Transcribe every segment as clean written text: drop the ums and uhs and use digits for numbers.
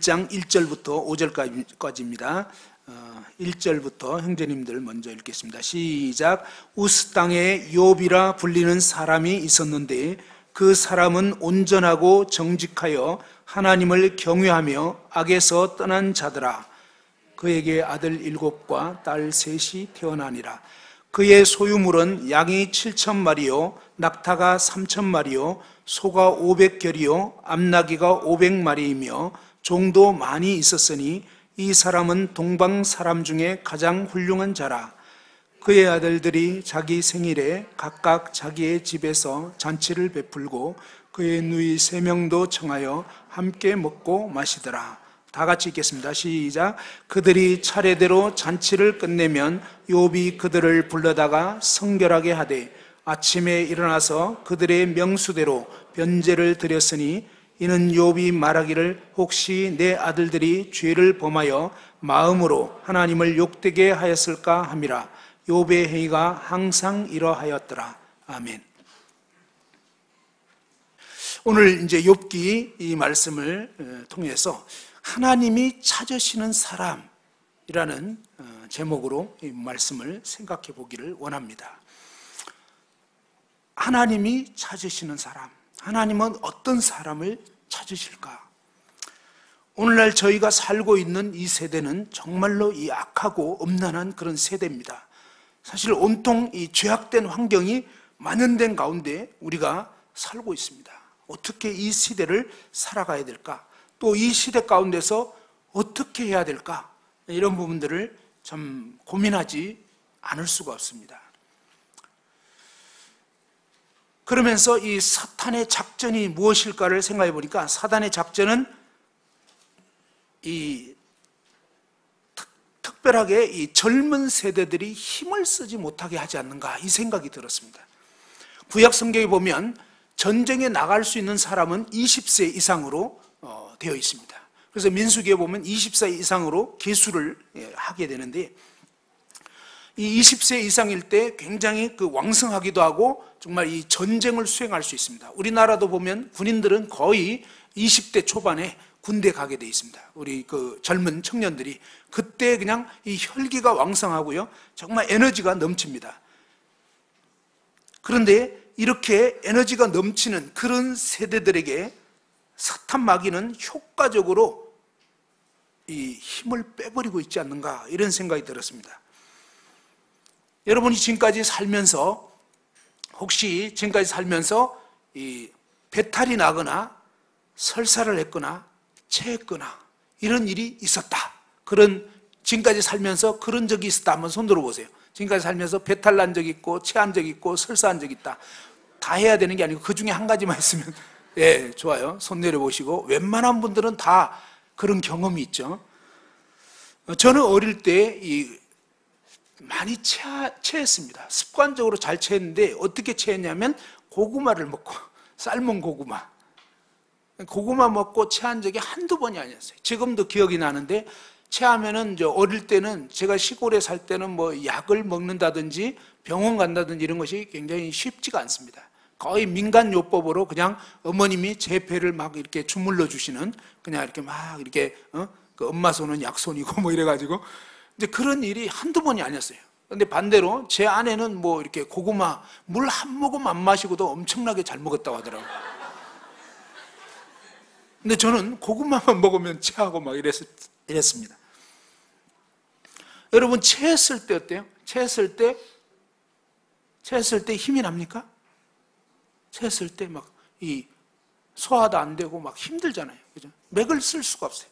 1장 1절부터 5절까지입니다. 1절부터 형제님들 먼저 읽겠습니다. 시작. 우스 땅에 욥이라 불리는 사람이 있었는데 그 사람은 온전하고 정직하여 하나님을 경외하며 악에서 떠난 자더라. 그에게 아들 7과 딸 3이 태어나니라. 그의 소유물은 양이 7,000마리요 낙타가 3,000마리요 소가 500결이요 암나귀가 500마리이며 종도 많이 있었으니 이 사람은 동방 사람 중에 가장 훌륭한 자라. 그의 아들들이 자기 생일에 각각 자기의 집에서 잔치를 베풀고 그의 누이 3명도 청하여 함께 먹고 마시더라. 다 같이 읽겠습니다. 시작. 그들이 차례대로 잔치를 끝내면 욥이 그들을 불러다가 성결하게 하되 아침에 일어나서 그들의 명수대로 변제를 드렸으니 이는 욥이 말하기를 혹시 내 아들들이 죄를 범하여 마음으로 하나님을 욕되게 하였을까 함이라. 욥의 행위가 항상 이러하였더라. 아멘. 오늘 이제 욥기 이 말씀을 통해서 하나님이 찾으시는 사람이라는 제목으로 이 말씀을 생각해 보기를 원합니다. 하나님이 찾으시는 사람, 하나님은 어떤 사람을 찾으실까? 오늘날 저희가 살고 있는 이 세대는 정말로 이 악하고 음란한 그런 세대입니다. 사실 온통 이 죄악된 환경이 만연된 가운데 우리가 살고 있습니다. 어떻게 이 시대를 살아가야 될까? 또 이 시대 가운데서 어떻게 해야 될까? 이런 부분들을 참 고민하지 않을 수가 없습니다. 그러면서 이 사탄의 작전이 무엇일까를 생각해 보니까 사탄의 작전은 이 특별하게 이 젊은 세대들이 힘을 쓰지 못하게 하지 않는가 이 생각이 들었습니다. 구약 성경에 보면 전쟁에 나갈 수 있는 사람은 20세 이상으로 되어 있습니다. 그래서 민수기에 보면 20세 이상으로 기수를 하게 되는데 이 20세 이상일 때 굉장히 왕성하기도 하고 정말 이 전쟁을 수행할 수 있습니다. 우리나라도 보면 군인들은 거의 20대 초반에 군대 가게 돼 있습니다. 우리 젊은 청년들이 그때 그냥 이 혈기가 왕성하고요, 정말 에너지가 넘칩니다. 그런데 이렇게 에너지가 넘치는 그런 세대들에게 사탄 마귀는 효과적으로 이 힘을 빼버리고 있지 않는가 이런 생각이 들었습니다. 여러분이 지금까지 살면서 혹시 지금까지 살면서 이 배탈이 나거나 설사를 했거나 체했거나 이런 일이 있었다. 지금까지 살면서 그런 적이 있었다. 한번 손 들어보세요. 지금까지 살면서 배탈 난 적 있고 체한 적 있고 설사한 적 있다. 다 해야 되는 게 아니고 그 중에 한 가지만 있으면 예, 좋아요. 손 내려보시고 웬만한 분들은 다 그런 경험이 있죠. 저는 어릴 때 많이 체했습니다. 습관적으로 잘 체했는데 어떻게 체했냐면 고구마를 먹고 삶은 고구마 먹고 체한 적이 한두 번이 아니었어요. 지금도 기억이 나는데 체하면은 어릴 때는 제가 시골에 살 때는 뭐 약을 먹는다든지 병원 간다든지 이런 것이 굉장히 쉽지가 않습니다. 거의 민간요법으로 그냥 어머님이 제 배를 막 이렇게 주물러 주시는 그냥 이렇게 막 이렇게 그 엄마 손은 약손이고 뭐 이래가지고 이제 그런 일이 한두 번이 아니었어요. 근데 반대로 제 아내는 뭐 이렇게 고구마 물 한 모금 안 마시고도 엄청나게 잘 먹었다고 하더라고요. 근데 저는 고구마만 먹으면 체하고 막 이랬습니다. 여러분 체했을 때 어때요? 체했을 때 힘이 납니까? 체했을 때 막 이 소화도 안 되고 막 힘들잖아요. 그죠? 맥을 쓸 수가 없어요.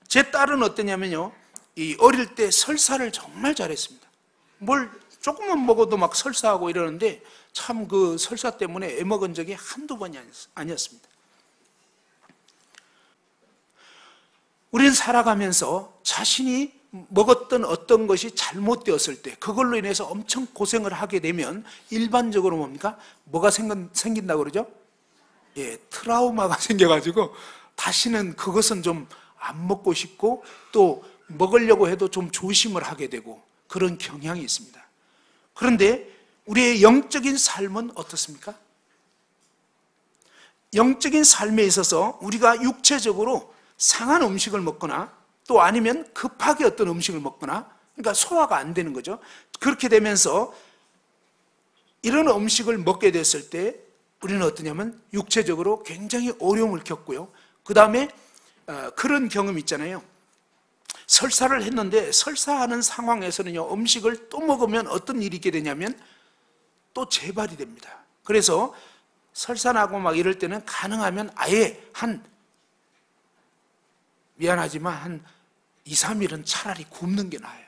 제 딸은 어떠냐면요. 이 어릴 때 설사를 정말 잘했습니다. 뭘 조금만 먹어도 막 설사하고 이러는데 참 그 설사 때문에 애먹은 적이 한두 번이 아니었습니다. 우리는 살아가면서 자신이 먹었던 어떤 것이 잘못되었을 때 그걸로 인해서 엄청 고생을 하게 되면 일반적으로 뭡니까? 뭐가 생긴다고 그러죠? 예, 트라우마가 생겨가지고 다시는 그것은 좀 안 먹고 싶고 또 먹으려고 해도 좀 조심을 하게 되고 그런 경향이 있습니다. 그런데 우리의 영적인 삶은 어떻습니까? 영적인 삶에 있어서 우리가 육체적으로 상한 음식을 먹거나 또 아니면 급하게 어떤 음식을 먹거나, 그러니까 소화가 안 되는 거죠. 그렇게 되면서 이런 음식을 먹게 됐을 때 우리는 어떠냐면 육체적으로 굉장히 어려움을 겪고요. 그 다음에 그런 경험 있잖아요. 설사를 했는데 설사하는 상황에서는요, 음식을 또 먹으면 어떤 일이 있게 되냐면 또 재발이 됩니다. 그래서 설사나고 막 이럴 때는 가능하면 아예 미안하지만 한 2, 3일은 차라리 굶는 게 나아요.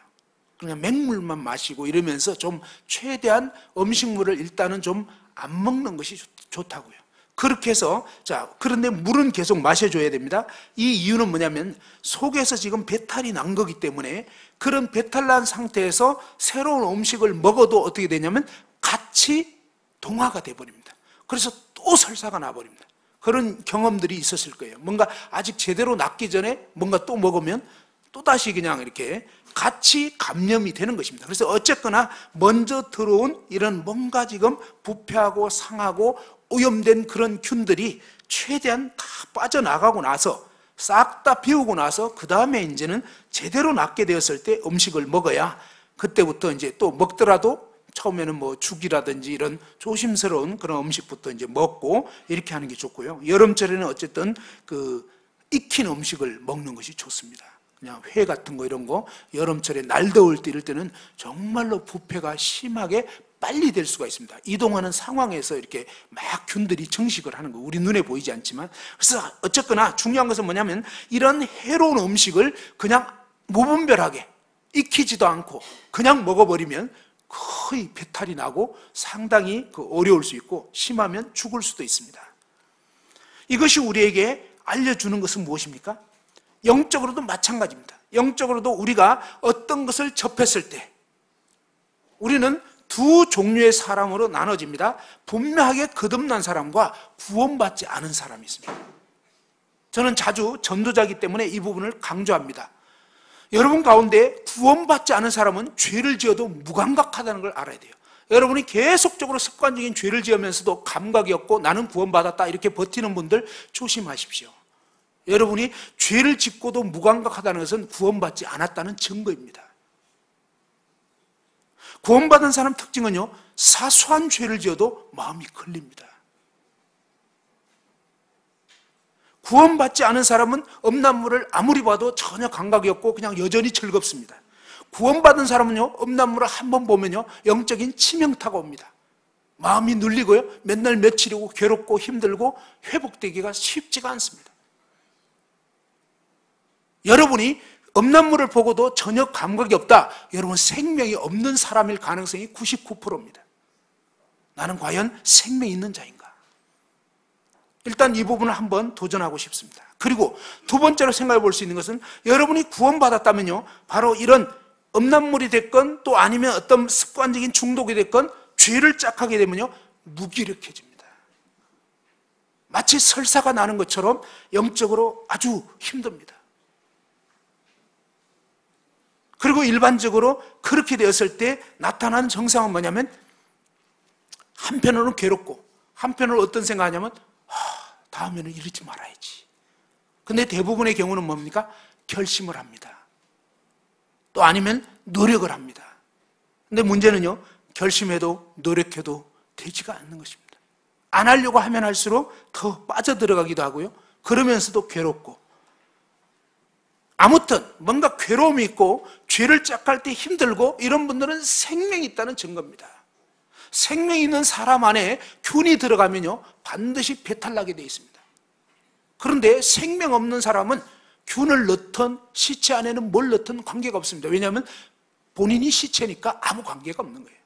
그냥 맹물만 마시고 이러면서 좀 최대한 음식물을 일단은 좀 안 먹는 것이 좋다고요. 그렇게 해서, 그런데 물은 계속 마셔줘야 됩니다. 이 이유는 뭐냐면 속에서 지금 배탈이 난 거기 때문에 그런 배탈 난 상태에서 새로운 음식을 먹어도 어떻게 되냐면 같이 동화가 돼버립니다. 그래서 또 설사가 나버립니다. 그런 경험들이 있었을 거예요. 뭔가 아직 제대로 낫기 전에 뭔가 또 먹으면 또다시 그냥 이렇게 같이 감염이 되는 것입니다. 그래서 어쨌거나 먼저 들어온 이런 뭔가 지금 부패하고 상하고 오염된 그런 균들이 최대한 다 빠져나가고 나서 싹 다 비우고 나서 그 다음에 이제는 제대로 낫게 되었을 때 음식을 먹어야, 그때부터 이제 또 먹더라도 처음에는 뭐 죽이라든지 이런 조심스러운 그런 음식부터 이제 먹고 이렇게 하는 게 좋고요. 여름철에는 어쨌든 익힌 음식을 먹는 것이 좋습니다. 그냥 회 같은 거 이런 거 여름철에 날 더울 때 이럴 때는 정말로 부패가 심하게 빨리 될 수가 있습니다. 이동하는 상황에서 이렇게 막 균들이 증식을 하는 거, 우리 눈에 보이지 않지만. 그래서 어쨌거나 중요한 것은 뭐냐면 이런 해로운 음식을 그냥 무분별하게 익히지도 않고 그냥 먹어버리면 거의 배탈이 나고 상당히 어려울 수 있고 심하면 죽을 수도 있습니다. 이것이 우리에게 알려주는 것은 무엇입니까? 영적으로도 마찬가지입니다. 영적으로도 우리가 어떤 것을 접했을 때 우리는 두 종류의 사람으로 나눠집니다. 분명하게 거듭난 사람과 구원받지 않은 사람이 있습니다. 저는 자주 전도자이기 때문에 이 부분을 강조합니다. 여러분 가운데 구원받지 않은 사람은 죄를 지어도 무감각하다는 걸 알아야 돼요. 여러분이 계속적으로 습관적인 죄를 지으면서도 감각이 없고 나는 구원받았다 이렇게 버티는 분들 조심하십시오. 여러분이 죄를 짓고도 무감각하다는 것은 구원받지 않았다는 증거입니다. 구원받은 사람 특징은요, 사소한 죄를 지어도 마음이 걸립니다. 구원받지 않은 사람은 음란물을 아무리 봐도 전혀 감각이 없고 그냥 여전히 즐겁습니다. 구원받은 사람은요, 음란물을 한번 보면요, 영적인 치명타가 옵니다. 마음이 눌리고요, 맨날 며칠이고 괴롭고 힘들고 회복되기가 쉽지가 않습니다. 여러분이 음란물을 보고도 전혀 감각이 없다, 여러분 생명이 없는 사람일 가능성이 99%입니다. 나는 과연 생명이 있는 자인가? 일단 이 부분을 한번 도전하고 싶습니다. 그리고 두 번째로 생각해 볼 수 있는 것은 여러분이 구원받았다면요, 바로 이런 음란물이 됐건 또 아니면 어떤 습관적인 중독이 됐건 죄를 짝하게 되면요, 무기력해집니다. 마치 설사가 나는 것처럼 영적으로 아주 힘듭니다. 그리고 일반적으로 그렇게 되었을 때 나타나는 증상은 뭐냐면 한편으로는 괴롭고 한편으로 어떤 생각하냐면 다음에는 이러지 말아야지. 근데 대부분의 경우는 뭡니까? 결심을 합니다. 또 아니면 노력을 합니다. 근데 문제는요, 결심해도 노력해도 되지가 않는 것입니다. 안 하려고 하면 할수록 더 빠져들어가기도 하고요, 그러면서도 괴롭고, 아무튼 뭔가 괴로움이 있고 죄를 짝할 때 힘들고 이런 분들은 생명이 있다는 증거입니다. 생명이 있는 사람 안에 균이 들어가면요, 반드시 배탈나게 되어 있습니다. 그런데 생명 없는 사람은 균을 넣든 시체 안에는 뭘 넣든 관계가 없습니다. 왜냐하면 본인이 시체니까 아무 관계가 없는 거예요.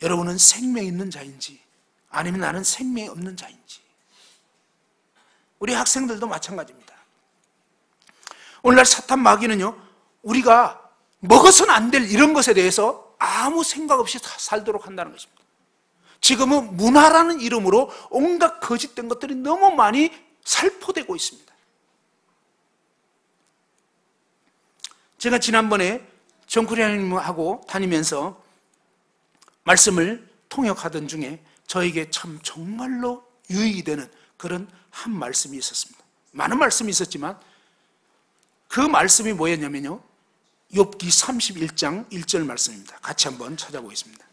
여러분은 생명이 있는 자인지 아니면 나는 생명이 없는 자인지. 우리 학생들도 마찬가지입니다. 오늘날 사탄 마귀는요, 우리가 먹어서는 안 될 이런 것에 대해서 아무 생각 없이 살도록 한다는 것입니다. 지금은 문화라는 이름으로 온갖 거짓된 것들이 너무 많이 살포되고 있습니다. 제가 지난번에 정쿠리아님하고 다니면서 말씀을 통역하던 중에 저에게 참 정말로 유익이 되는 그런 한 말씀이 있었습니다. 많은 말씀이 있었지만 그 말씀이 뭐였냐면요, 욥기 31장 1절 말씀입니다. 같이 한번 찾아보겠습니다.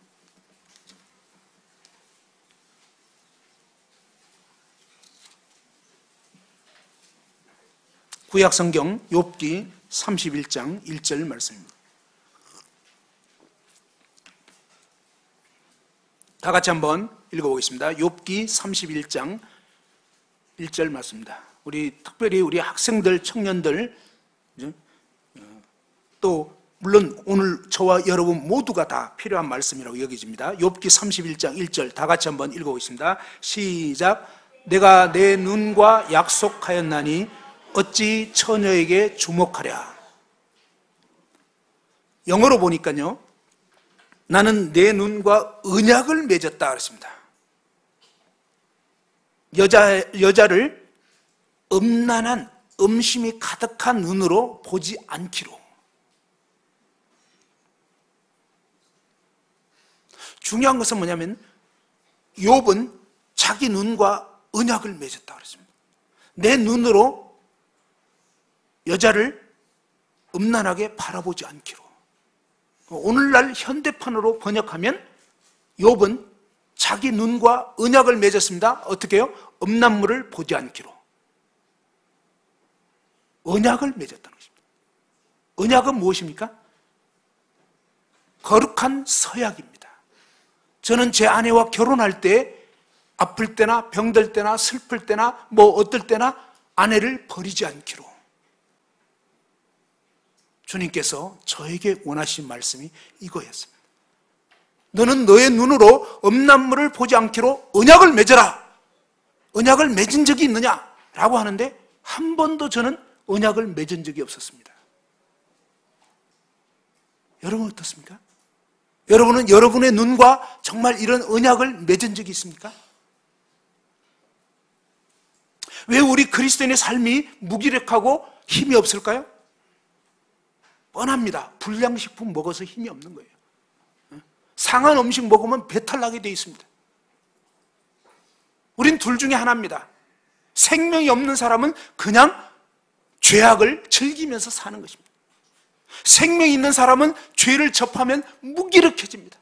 구약성경 욥기 31장 1절 말씀입니다. 다 같이 한번 읽어보겠습니다. 욥기 31장 1절 말씀입니다. 특별히 우리 학생들, 청년들, 또 물론 오늘 저와 여러분 모두가 다 필요한 말씀이라고 여겨집니다. 욥기 31장 1절 다 같이 한번 읽어보겠습니다. 시작. 내가 내 눈과 약속하였나니 어찌 처녀에게 주목하랴. 영어로 보니까요, 나는 내 눈과 언약을 맺었다 그랬습니다. 여자를 음란한 음심이 가득한 눈으로 보지 않기로. 중요한 것은 뭐냐면 욥은 자기 눈과 언약을 맺었다 그랬습니다. 내 눈으로 여자를 음란하게 바라보지 않기로. 오늘날 현대판으로 번역하면 욥은 자기 눈과 언약을 맺었습니다. 어떻게 해요? 음란물을 보지 않기로. 언약을 맺었다는 것입니다. 언약은 무엇입니까? 거룩한 서약입니다. 저는 제 아내와 결혼할 때 아플 때나 병들 때나 슬플 때나 어떨 때나 아내를 버리지 않기로. 주님께서 저에게 원하신 말씀이 이거였습니다. 너는 너의 눈으로 음란물을 보지 않기로 언약을 맺어라. 언약을 맺은 적이 있느냐? 라고 하는데 한 번도 저는 언약을 맺은 적이 없었습니다. 여러분 어떻습니까? 여러분은 여러분의 눈과 정말 이런 언약을 맺은 적이 있습니까? 왜 우리 그리스도인의 삶이 무기력하고 힘이 없을까요? 뻔합니다. 불량식품 먹어서 힘이 없는 거예요. 상한 음식 먹으면 배탈 나게 돼 있습니다. 우린 둘 중에 하나입니다. 생명이 없는 사람은 그냥 죄악을 즐기면서 사는 것입니다. 생명이 있는 사람은 죄를 접하면 무기력해집니다.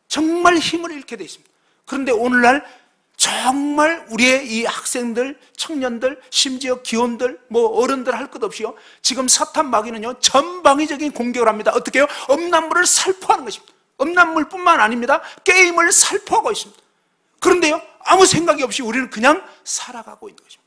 정말 힘을 잃게 돼 있습니다. 그런데 오늘날 정말 우리의 이 학생들, 청년들, 심지어 기혼들, 어른들 할 것 없이요, 지금 사탄 마귀는요 전방위적인 공격을 합니다. 어떻게 해요? 음란물을 살포하는 것입니다. 음란물뿐만 아닙니다. 게임을 살포하고 있습니다. 그런데요, 아무 생각이 없이 우리는 그냥 살아가고 있는 것입니다.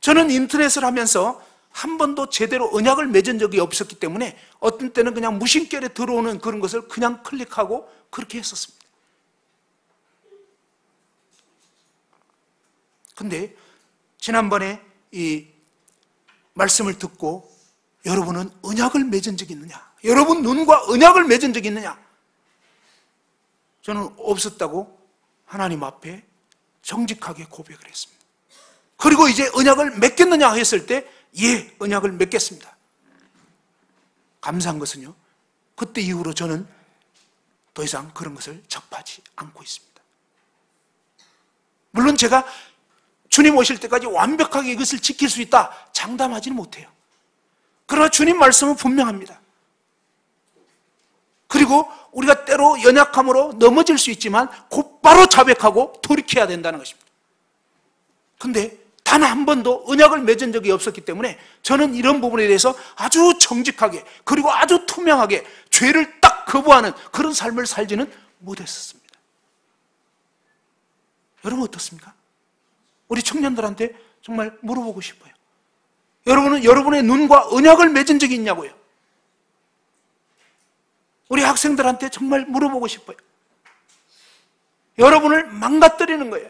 저는 인터넷을 하면서 한 번도 제대로 언약을 맺은 적이 없었기 때문에 어떤 때는 그냥 무심결에 들어오는 그런 것을 그냥 클릭하고 그렇게 했었습니다. 근데 지난번에 이 말씀을 듣고 여러분은 언약을 맺은 적이 있느냐? 여러분 눈과 언약을 맺은 적이 있느냐? 저는 없었다고 하나님 앞에 정직하게 고백을 했습니다. 그리고 이제 언약을 맺겠느냐 했을 때 예, 언약을 맺겠습니다. 감사한 것은요, 그때 이후로 저는 더 이상 그런 것을 접하지 않고 있습니다. 물론 제가 주님 오실 때까지 완벽하게 이것을 지킬 수 있다 장담하지는 못해요. 그러나 주님 말씀은 분명합니다. 그리고 우리가 때로 연약함으로 넘어질 수 있지만 곧바로 자백하고 돌이켜야 된다는 것입니다. 근데 단 한 번도 언약을 맺은 적이 없었기 때문에 저는 이런 부분에 대해서 아주 정직하게 그리고 아주 투명하게 죄를 딱 거부하는 그런 삶을 살지는 못했었습니다. 여러분 어떻습니까? 우리 청년들한테 정말 물어보고 싶어요. 여러분은 여러분의 눈과 언약을 맺은 적이 있냐고요? 우리 학생들한테 정말 물어보고 싶어요. 여러분을 망가뜨리는 거예요.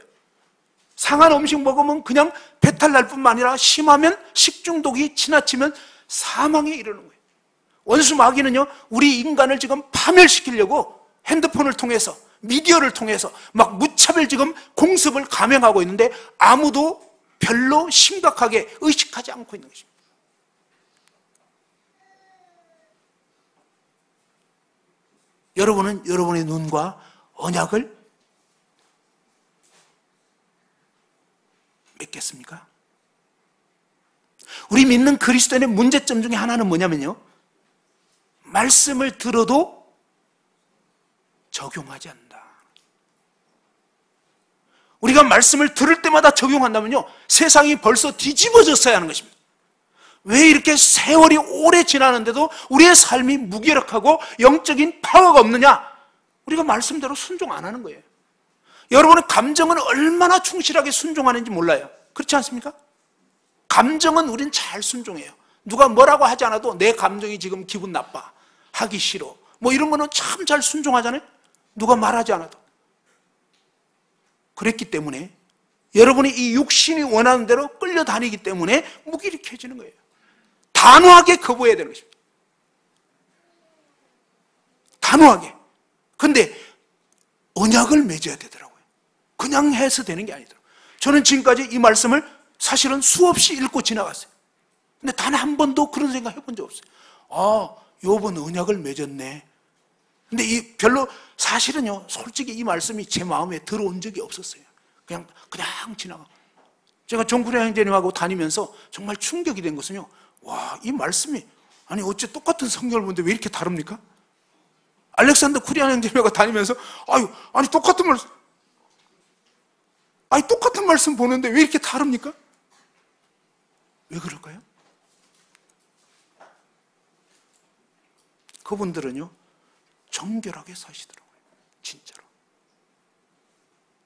상한 음식 먹으면 그냥 배탈 날 뿐만 아니라 심하면 식중독이 지나치면 사망에 이르는 거예요. 원수 마귀는요, 우리 인간을 지금 파멸시키려고 핸드폰을 통해서, 미디어를 통해서 막 무차별 지금 공습을 감행하고 있는데 아무도 별로 심각하게 의식하지 않고 있는 것입니다. 여러분은 여러분의 눈과 언약을 맺겠습니까? 우리 믿는 그리스도인의 문제점 중에 하나는 뭐냐면요, 말씀을 들어도 적용하지 않는다. 우리가 말씀을 들을 때마다 적용한다면요, 세상이 벌써 뒤집어졌어야 하는 것입니다. 왜 이렇게 세월이 오래 지나는데도 우리의 삶이 무기력하고 영적인 파워가 없느냐? 우리가 말씀대로 순종 안 하는 거예요. 여러분의 감정은 얼마나 충실하게 순종하는지 몰라요. 그렇지 않습니까? 감정은 우린 잘 순종해요. 누가 뭐라고 하지 않아도 내 감정이 지금 기분 나빠, 하기 싫어, 뭐 이런 거는 참 잘 순종하잖아요. 누가 말하지 않아도. 그랬기 때문에 여러분이 이 육신이 원하는 대로 끌려다니기 때문에 무기력해지는 거예요. 단호하게 거부해야 되는 것입니다. 단호하게. 근데 언약을 맺어야 되더라고요. 그냥 해서 되는 게 아니더라고요. 저는 지금까지 이 말씀을 사실은 수없이 읽고 지나갔어요. 근데 단 한 번도 그런 생각 해본 적 없어요. 아, 요번 언약을 맺었네. 근데 별로 사실은요, 솔직히 이 말씀이 제 마음에 들어온 적이 없었어요. 그냥 지나가. 제가 정구려 형제님하고 다니면서 정말 충격이 된 것은요, 와, 이 말씀이, 아니 어째 똑같은 성경을 보는데 왜 이렇게 다릅니까? 알렉산더 쿠리안 형제님하고 다니면서 아니 똑같은 말씀 보는데 왜 이렇게 다릅니까? 왜 그럴까요? 그분들은요, 정결하게 사시더라고요. 진짜로.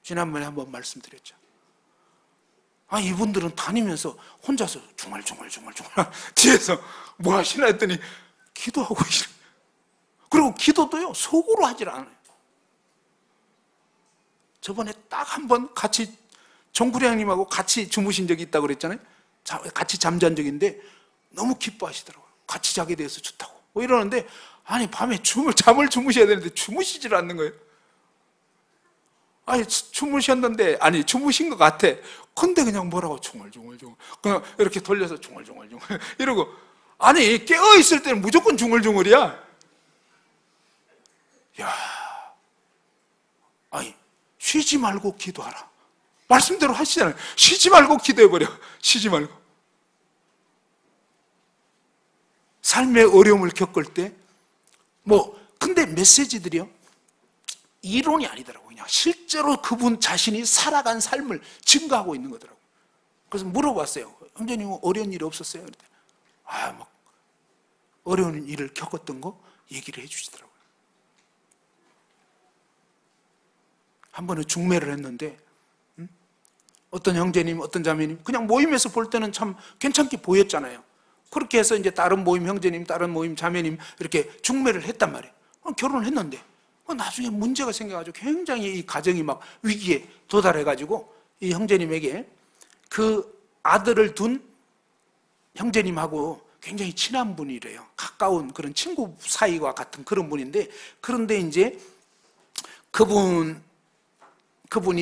지난번에 한번 말씀드렸죠. 이분들은 다니면서 혼자서 중얼중얼 뒤에서 뭐 하시나 했더니 기도하고 계시는. 그리고 기도도요, 속으로 하질 않아요. 저번에 딱 한 번 같이 정구량님하고 같이 주무신 적이 있다고 그랬잖아요. 같이 잠잔 적인데 너무 기뻐하시더라고요. 같이 자게 돼서 좋다고. 뭐 이러는데, 아니 밤에 잠을 주무셔야 되는데 주무시질 않는 거예요. 주무셨는데, 주무신 것 같아. 근데 그냥 뭐라고 중얼중얼 그냥 이렇게 돌려서 중얼중얼 이러고, 깨어있을 때는 무조건 중얼중얼이야. 쉬지 말고 기도하라. 말씀대로 하시잖아요. 쉬지 말고 기도해버려. 쉬지 말고. 삶의 어려움을 겪을 때, 근데 메시지들이요, 이론이 아니더라고요. 그냥 실제로 그분 자신이 살아간 삶을 증거하고 있는 거더라고요. 그래서 물어봤어요. 형제님, 어려운 일이 없었어요? 그랬더니, 어려운 일을 겪었던 거 얘기를 해주시더라고요. 한 번은 중매를 했는데, 어떤 형제님, 어떤 자매님, 그냥 모임에서 볼 때는 참 괜찮게 보였잖아요. 그렇게 해서 이제 다른 모임 형제님, 다른 모임 자매님 이렇게 중매를 했단 말이에요. 결혼을 했는데 나중에 문제가 생겨가지고 굉장히 이 가정이 막 위기에 도달해가지고 이 형제님에게 그 아들을 둔 형제님하고 굉장히 친한 분이래요. 가까운 그런 친구 사이와 같은 그런 분인데, 그런데 이제 그분이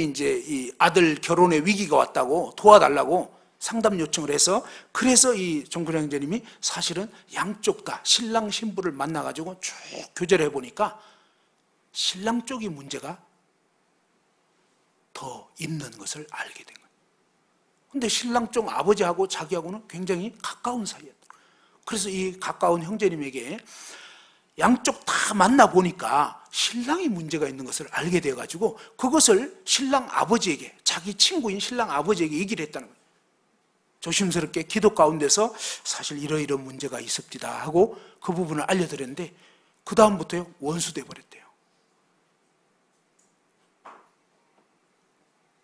이제 이 아들 결혼에 위기가 왔다고 도와달라고 상담 요청을 해서, 그래서 이 정구려 형제님이 사실은 양쪽 다 신랑 신부를 만나가지고 쭉 교제를 해보니까 신랑 쪽이 문제가 더 있는 것을 알게 된 거예요. 근데 신랑 쪽 아버지하고 자기하고는 굉장히 가까운 사이였다. 그래서 이 가까운 형제님에게 양쪽 다 만나보니까 신랑이 문제가 있는 것을 알게 돼가지고 그것을 신랑 아버지에게, 자기 친구인 신랑 아버지에게 얘기를 했다는 거예요. 조심스럽게 기도 가운데서 사실 이러이러한 문제가 있습니다 하고 그 부분을 알려드렸는데, 그 다음부터요, 원수 돼버렸대요.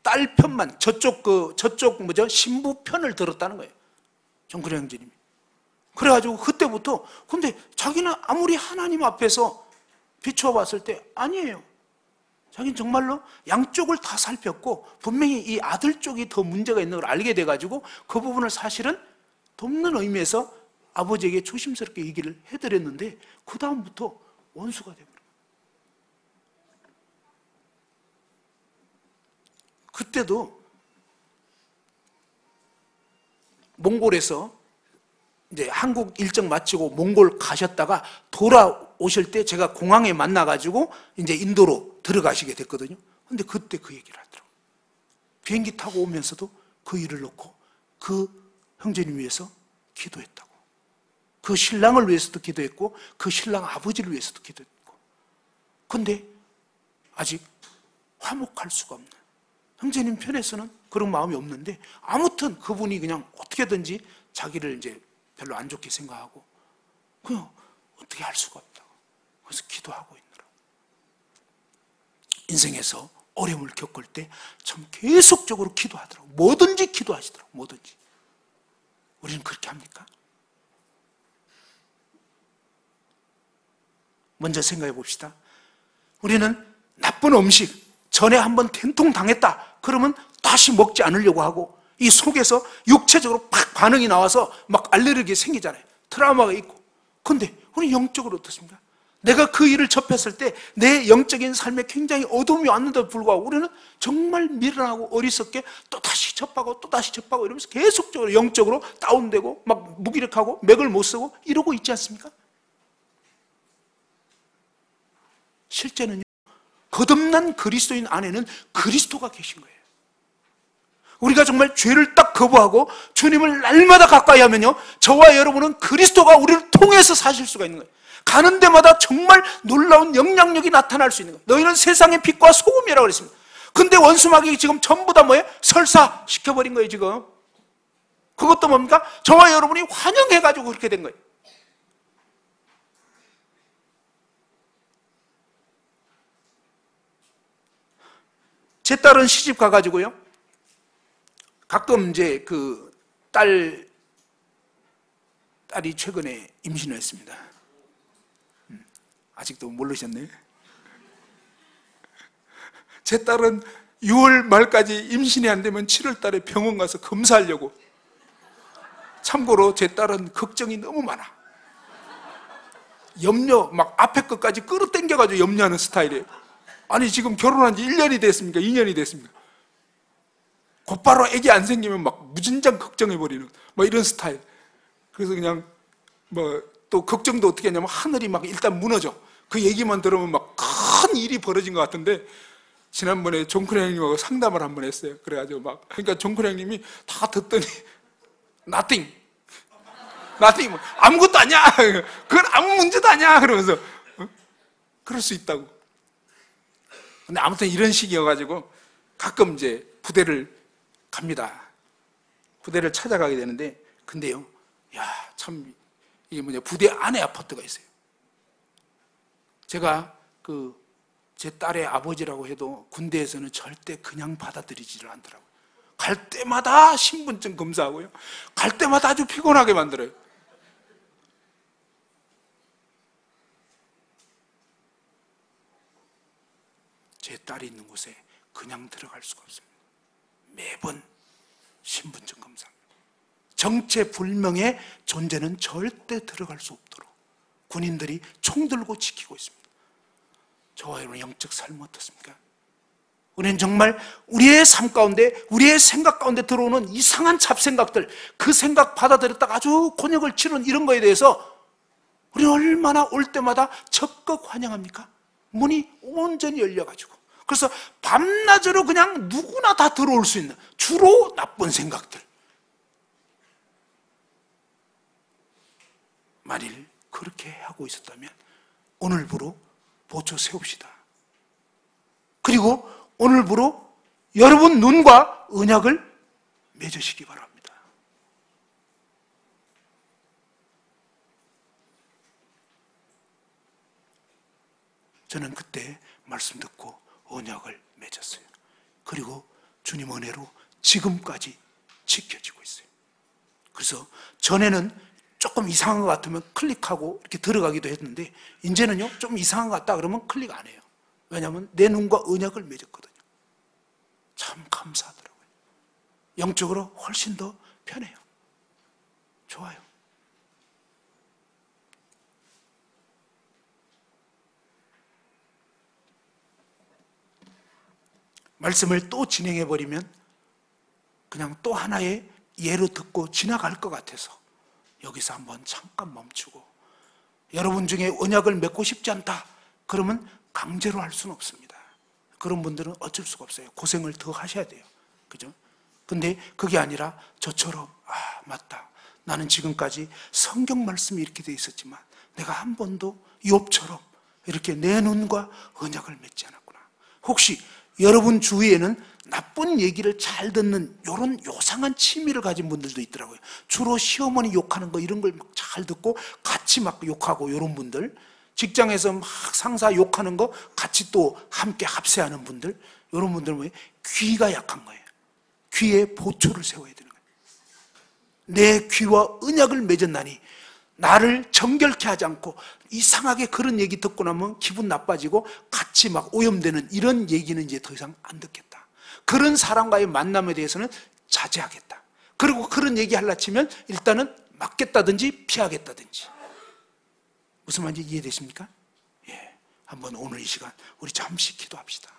딸 편만, 저쪽 신부 편을 들었다는 거예요, 정구려 형제님이. 그래가지고 그때부터, 근데 자기는 아무리 하나님 앞에서 비추어 봤을 때 아니에요. 자기는 정말로 양쪽을 다 살폈고 분명히 이 아들 쪽이 더 문제가 있는 걸 알게 돼가지고 그 부분을 사실은 돕는 의미에서 아버지에게 조심스럽게 얘기를 해드렸는데, 그 다음부터 원수가 돼버려요. 그때도 몽골에서 이제 한국 일정 마치고 몽골 가셨다가 오실 때 제가 공항에 만나가지고 이제 인도로 들어가시게 됐거든요. 근데 그때 그 얘기를 하더라고요. 비행기 타고 오면서도 그 일을 놓고 그 형제님 위해서 기도했다고. 그 신랑을 위해서도 기도했고 그 신랑 아버지를 위해서도 기도했고. 근데 아직 화목할 수가 없는, 형제님 편에서는 그런 마음이 없는데 아무튼 그분이 그냥 어떻게든지 자기를 이제 별로 안 좋게 생각하고 그냥 어떻게 할 수가 없다고. 그래서 기도하고 있느라. 인생에서 어려움을 겪을 때 참 계속적으로 기도하더라고. 뭐든지 기도하시더라고. 뭐든지. 우리는 그렇게 합니까? 먼저 생각해 봅시다. 우리는 나쁜 음식 전에 한번 된통 당했다 그러면 다시 먹지 않으려고 하고, 이 속에서 육체적으로 팍 반응이 나와서 막 알레르기 생기잖아요. 트라우마가 있고. 근데 우리 영적으로 어떻습니까? 내가 그 일을 접했을 때 내 영적인 삶에 굉장히 어둠이 왔는데도 불구하고 우리는 정말 미련하고 어리석게 또다시 접하고 또다시 접하고 이러면서 계속적으로 영적으로 다운되고 막 무기력하고 맥을 못 쓰고 이러고 있지 않습니까? 실제는요, 거듭난 그리스도인 안에는 그리스도가 계신 거예요. 우리가 정말 죄를 딱 거부하고 주님을 날마다 가까이 하면요, 저와 여러분은 그리스도가 우리를 통해서 사실 수가 있는 거예요. 가는 데마다 정말 놀라운 영향력이 나타날 수 있는 거예요. 너희는 세상의 빛과 소금이라고 그랬습니다. 근데 원수마귀가 지금 전부 다 뭐예요? 설사시켜버린 거예요, 지금. 그것도 뭡니까? 저와 여러분이 환영해가지고 그렇게 된 거예요. 제 딸은 시집 가가지고요, 가끔 이제 그 딸이 최근에 임신을 했습니다. 아직도 모르셨네. 제 딸은 6월 말까지 임신이 안 되면 7월 달에 병원 가서 검사하려고. 참고로 제 딸은 걱정이 너무 많아. 염려, 막 앞에 것까지 끌어당겨가지고 염려하는 스타일이에요. 아니, 지금 결혼한 지 1년이 됐습니까? 2년이 됐습니까? 곧바로 애기 안 생기면 막 무진장 걱정해버리는 뭐 이런 스타일. 그래서 그냥 뭐 또 걱정도 어떻게 하냐면 하늘이 막 일단 무너져. 그 얘기만 들으면 막 큰 일이 벌어진 것 같은데, 지난번에 종큰 형님하고 상담을 한번 했어요. 그래가지고 막, 그러니까 종큰 형님이 다 듣더니 nothing, 아무것도 아니야. 그건 아무 문제도 아니야. 그러면서 그럴 수 있다고. 근데 아무튼 이런 식이어가지고 가끔 이제 부대를 갑니다. 부대를 찾아가게 되는데, 근데요, 야, 참, 이게 뭐냐, 부대 안에 아파트가 있어요. 제가 제 딸의 아버지라고 해도 군대에서는 절대 그냥 받아들이지를 않더라고요. 갈 때마다 신분증 검사하고요, 갈 때마다 아주 피곤하게 만들어요. 제 딸이 있는 곳에 그냥 들어갈 수가 없습니다. 매번 신분증 검사합니다. 정체불명의 존재는 절대 들어갈 수 없도록 군인들이 총 들고 지키고 있습니다. 저와 여러분의 영적 삶은 어떻습니까? 우리는 정말 우리의 삶 가운데, 우리의 생각 가운데 들어오는 이상한 잡생각들, 그 생각 받아들였다가 아주 곤욕을 치른 이런 거에 대해서 우리는 얼마나 올 때마다 적극 환영합니까? 문이 온전히 열려가지고. 그래서 밤낮으로 그냥 누구나 다 들어올 수 있는, 주로 나쁜 생각들. 만일 그렇게 하고 있었다면 오늘부로 보초 세웁시다. 그리고 오늘부로 여러분 눈과 언약을 맺으시기 바랍니다. 저는 그때 말씀 듣고 언약을 맺었어요. 그리고 주님 은혜로 지금까지 지켜지고 있어요. 그래서 전에는 조금 이상한 것 같으면 클릭하고 이렇게 들어가기도 했는데, 이제는요, 좀 이상한 것 같다 그러면 클릭 안 해요. 왜냐하면 내 눈과 언약을 맺었거든요. 참 감사하더라고요. 영적으로 훨씬 더 편해요. 좋아요. 말씀을 또 진행해버리면 그냥 또 하나의 예로 듣고 지나갈 것 같아서 여기서 한번 잠깐 멈추고 여러분 중에 언약을 맺고 싶지 않다, 그러면 강제로 할 수는 없습니다. 그런 분들은 어쩔 수가 없어요. 고생을 더 하셔야 돼요. 그죠? 근데 그게 아니라 저처럼, 맞다, 나는 지금까지 성경 말씀이 이렇게 돼 있었지만 내가 한 번도 욥처럼 이렇게 내 눈과 언약을 맺지 않았구나. 혹시 여러분 주위에는 나쁜 얘기를 잘 듣는 이런 요상한 취미를 가진 분들도 있더라고요. 주로 시어머니 욕하는 거 이런 걸 막 잘 듣고 같이 막 욕하고, 이런 분들, 직장에서 막 상사 욕하는 거 같이 또 함께 합세하는 분들, 이런 분들은 왜? 귀가 약한 거예요. 귀에 보초를 세워야 되는 거예요. 내 귀와 언약을 맺었나니 나를 정결케 하지 않고 이상하게 그런 얘기 듣고 나면 기분 나빠지고 같이 막 오염되는 이런 얘기는 이제 더 이상 안 듣겠다. 그런 사람과의 만남에 대해서는 자제하겠다. 그리고 그런 얘기 하려 치면 일단은 맞겠다든지 피하겠다든지. 무슨 말인지 이해되십니까? 예, 한번 오늘 이 시간 우리 잠시 기도합시다.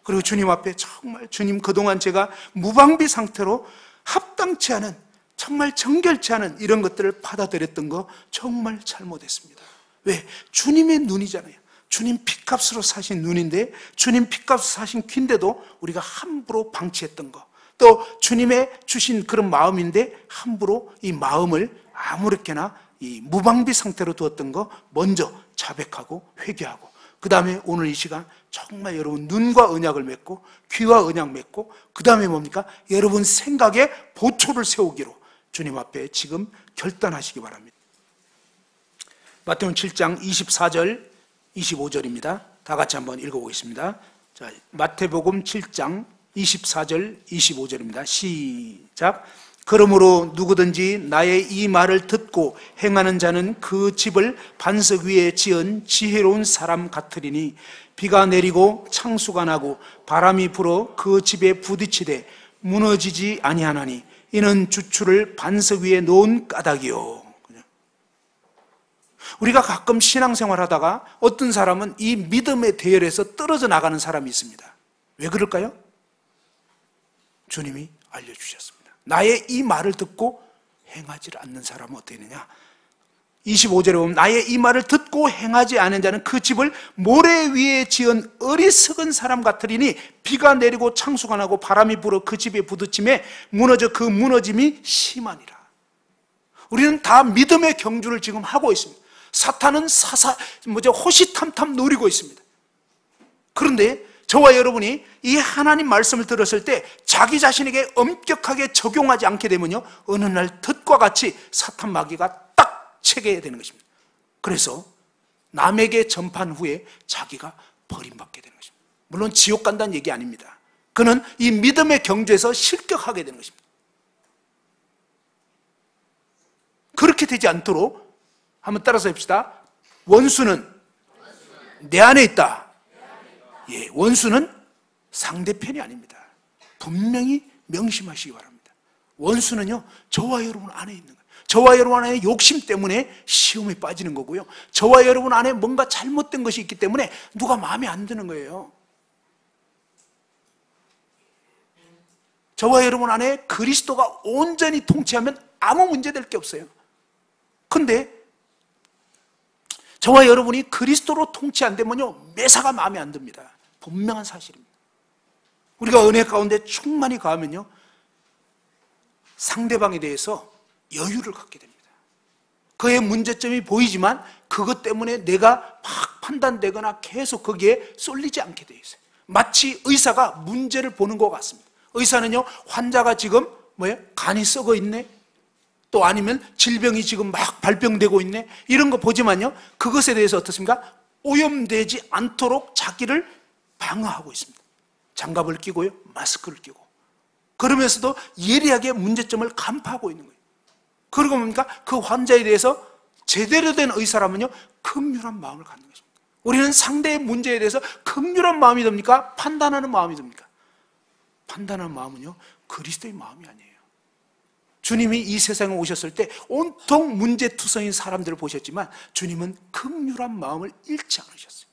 그리고 주님 앞에 정말, 주님, 그동안 제가 무방비 상태로 합당치 않은, 정말 정결치 않은 이런 것들을 받아들였던 거 정말 잘못했습니다. 왜? 주님의 눈이잖아요. 주님 피값으로 사신 눈인데, 주님 피값으로 사신 귀인데도 우리가 함부로 방치했던 거, 또 주님의 주신 그런 마음인데 함부로 이 마음을 아무렇게나 이 무방비 상태로 두었던 거 먼저 자백하고 회개하고, 그 다음에 오늘 이 시간 정말 여러분 눈과 언약을 맺고 귀와 언약 맺고, 그 다음에 뭡니까? 여러분 생각에 보초를 세우기로 주님 앞에 지금 결단하시기 바랍니다. 마태복음 7장 24절 25절입니다. 다 같이 한번 읽어보겠습니다. 자, 마태복음 7장 24절 25절입니다. 시작. 그러므로 누구든지 나의 이 말을 듣고 행하는 자는 그 집을 반석 위에 지은 지혜로운 사람 같으리니 비가 내리고 창수가 나고 바람이 불어 그 집에 부딪히되 무너지지 아니하나니 이는 주추를 반석 위에 놓은 까닭이요. 우리가 가끔 신앙생활하다가 어떤 사람은 이 믿음의 대열에서 떨어져 나가는 사람이 있습니다. 왜 그럴까요? 주님이 알려주셨습니다. 나의 이 말을 듣고 행하지 않는 사람은 어떻게 되느냐? 25절에 보면 나의 이 말을 듣고 행하지 않은 자는 그 집을 모래 위에 지은 어리석은 사람 같으리니 비가 내리고 창수가 나고 바람이 불어 그 집에 부딪힘에 무너져 그 무너짐이 심하니라. 우리는 다 믿음의 경주를 지금 하고 있습니다. 사탄은 호시탐탐 노리고 있습니다. 그런데 저와 여러분이 이 하나님 말씀을 들었을 때 자기 자신에게 엄격하게 적용하지 않게 되면요, 어느 날 덫과 같이 사탄 마귀가 딱 채게 되는 것입니다. 그래서 남에게 전파한 후에 자기가 버림받게 되는 것입니다. 물론 지옥 간다는 얘기 아닙니다. 그는 이 믿음의 경주에서 실격하게 되는 것입니다. 그렇게 되지 않도록 한번 따라서 해봅시다. 원수는 내 안에 있다. 예, 원수는 상대편이 아닙니다. 분명히 명심하시기 바랍니다. 원수는요, 저와 여러분 안에 있는 거예요. 저와 여러분 안에 욕심 때문에 시험에 빠지는 거고요, 저와 여러분 안에 뭔가 잘못된 것이 있기 때문에 누가 마음에 안 드는 거예요. 저와 여러분 안에 그리스도가 온전히 통치하면 아무 문제될 게 없어요. 근데 저와 여러분이 그리스도로 통치 안 되면요, 매사가 마음에 안 듭니다. 분명한 사실입니다. 우리가 은혜 가운데 충만히 가면요, 상대방에 대해서 여유를 갖게 됩니다. 그의 문제점이 보이지만 그것 때문에 내가 막 판단되거나 계속 거기에 쏠리지 않게 되어 있어요. 마치 의사가 문제를 보는 것 같습니다. 의사는요, 환자가 지금 간이 썩어 있네, 또 아니면 질병이 지금 막 발병되고 있네, 이런 거 보지만요, 그것에 대해서 어떻습니까? 오염되지 않도록 자기를 방어하고 있습니다. 장갑을 끼고요, 마스크를 끼고. 그러면서도 예리하게 문제점을 간파하고 있는 거예요. 그러고 보니까 그 환자에 대해서 제대로 된 의사라면요, 긍휼한 마음을 갖는 것입니다. 우리는 상대의 문제에 대해서 긍휼한 마음이 됩니까? 판단하는 마음이 됩니까? 판단하는 마음은요, 그리스도의 마음이 아니에요. 주님이 이 세상에 오셨을 때 온통 문제투성인 사람들을 보셨지만 주님은 긍휼한 마음을 잃지 않으셨어요.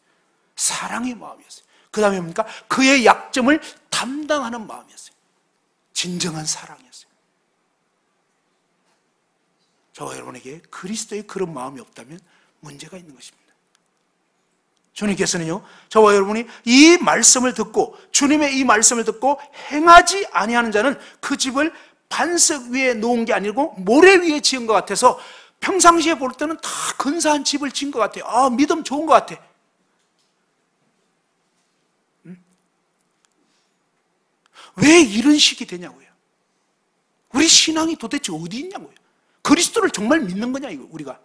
사랑의 마음이었어요. 그 다음에 뭡니까? 그의 약점을 담당하는 마음이었어요. 진정한 사랑이었어요. 저와 여러분에게 그리스도의 그런 마음이 없다면 문제가 있는 것입니다. 주님께서는요, 저와 여러분이 이 말씀을 듣고, 주님의 이 말씀을 듣고 행하지 아니하는 자는 그 집을 반석 위에 놓은 게 아니고 모래 위에 지은 것 같아서 평상시에 볼 때는 다 근사한 집을 지은 것 같아요. 아, 믿음 좋은 것 같아. 왜 이런 식이 되냐고요. 우리 신앙이 도대체 어디 있냐고요. 그리스도를 정말 믿는 거냐, 이거 우리가.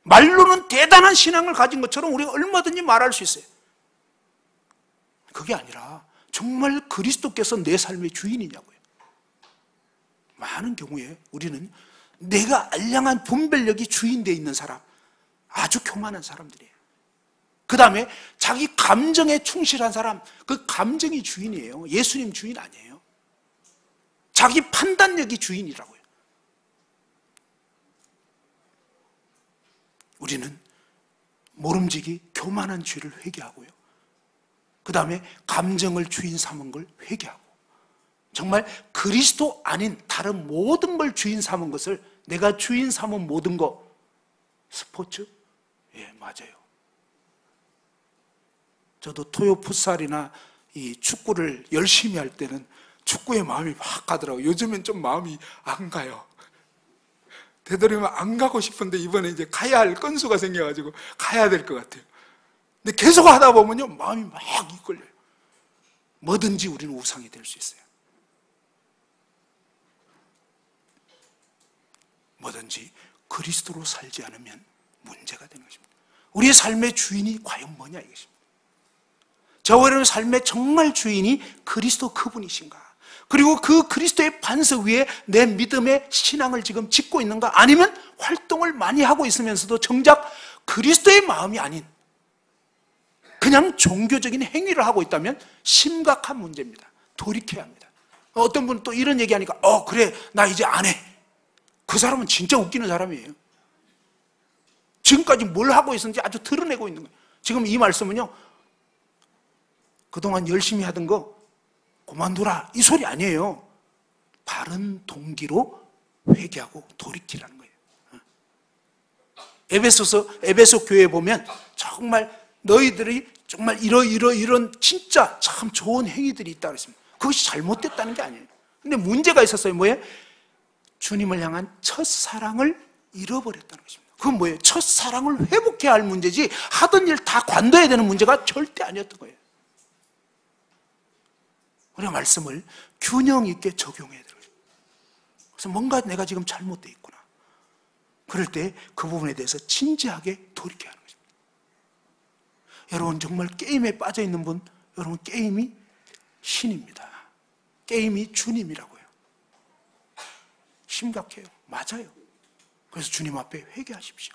말로는 대단한 신앙을 가진 것처럼 우리가 얼마든지 말할 수 있어요. 그게 아니라 정말 그리스도께서 내 삶의 주인이냐고요. 많은 경우에 우리는 내가 알량한 분별력이 주인되어 있는 사람, 아주 교만한 사람들이에요. 그 다음에 자기 감정에 충실한 사람, 그 감정이 주인이에요. 예수님 주인 아니에요. 자기 판단력이 주인이라고요. 우리는 모름지기 교만한 죄를 회개하고요. 그 다음에 감정을 주인 삼은 걸 회개하고, 정말 그리스도 아닌 다른 모든 걸 주인 삼은 것을, 내가 주인 삼은 모든 거, 스포츠? 예, 맞아요. 저도 토요 풋살이나 이 축구를 열심히 할 때는 축구에 마음이 막 가더라고요. 요즘엔 좀 마음이 안 가요. 되도록이면 안 가고 싶은데 이번에 이제 가야 할 건수가 생겨가지고 가야 될 것 같아요. 근데 계속 하다 보면요, 마음이 막 이끌려요. 뭐든지 우리는 우상이 될 수 있어요. 뭐든지 그리스도로 살지 않으면 문제가 되는 것입니다. 우리의 삶의 주인이 과연 뭐냐 이것입니다. 저와 여러분의 삶의 정말 주인이 그리스도 그분이신가? 그리고 그 그리스도의 반석 위에 내 믿음의 신앙을 지금 짓고 있는가? 아니면 활동을 많이 하고 있으면서도 정작 그리스도의 마음이 아닌 그냥 종교적인 행위를 하고 있다면 심각한 문제입니다. 돌이켜야 합니다. 어떤 분은 또 이런 얘기하니까 그래, 나 이제 안 해. 그 사람은 진짜 웃기는 사람이에요. 지금까지 뭘 하고 있었는지 아주 드러내고 있는 거예요. 지금 이 말씀은요, 그동안 열심히 하던 거 그만둬라, 이 소리 아니에요. 바른 동기로 회개하고 돌이키라는 거예요. 에베소 교회에 보면 정말 너희들이 정말 이런 진짜 참 좋은 행위들이 있다고 했습니다. 그것이 잘못됐다는 게 아니에요. 근데 문제가 있었어요. 뭐예요? 주님을 향한 첫사랑을 잃어버렸다는 것입니다. 그건 뭐예요? 첫사랑을 회복해야 할 문제지 하던 일 다 관둬야 되는 문제가 절대 아니었던 거예요. 우리가 말씀을 균형 있게 적용해야 돼요. 그래서 뭔가 내가 지금 잘못되어 있구나. 그럴 때 그 부분에 대해서 진지하게 돌이켜야 하는 것입니다. 여러분, 정말 게임에 빠져 있는 분, 여러분, 게임이 신입니다. 게임이 주님이라고요. 심각해요. 맞아요. 그래서 주님 앞에 회개하십시오.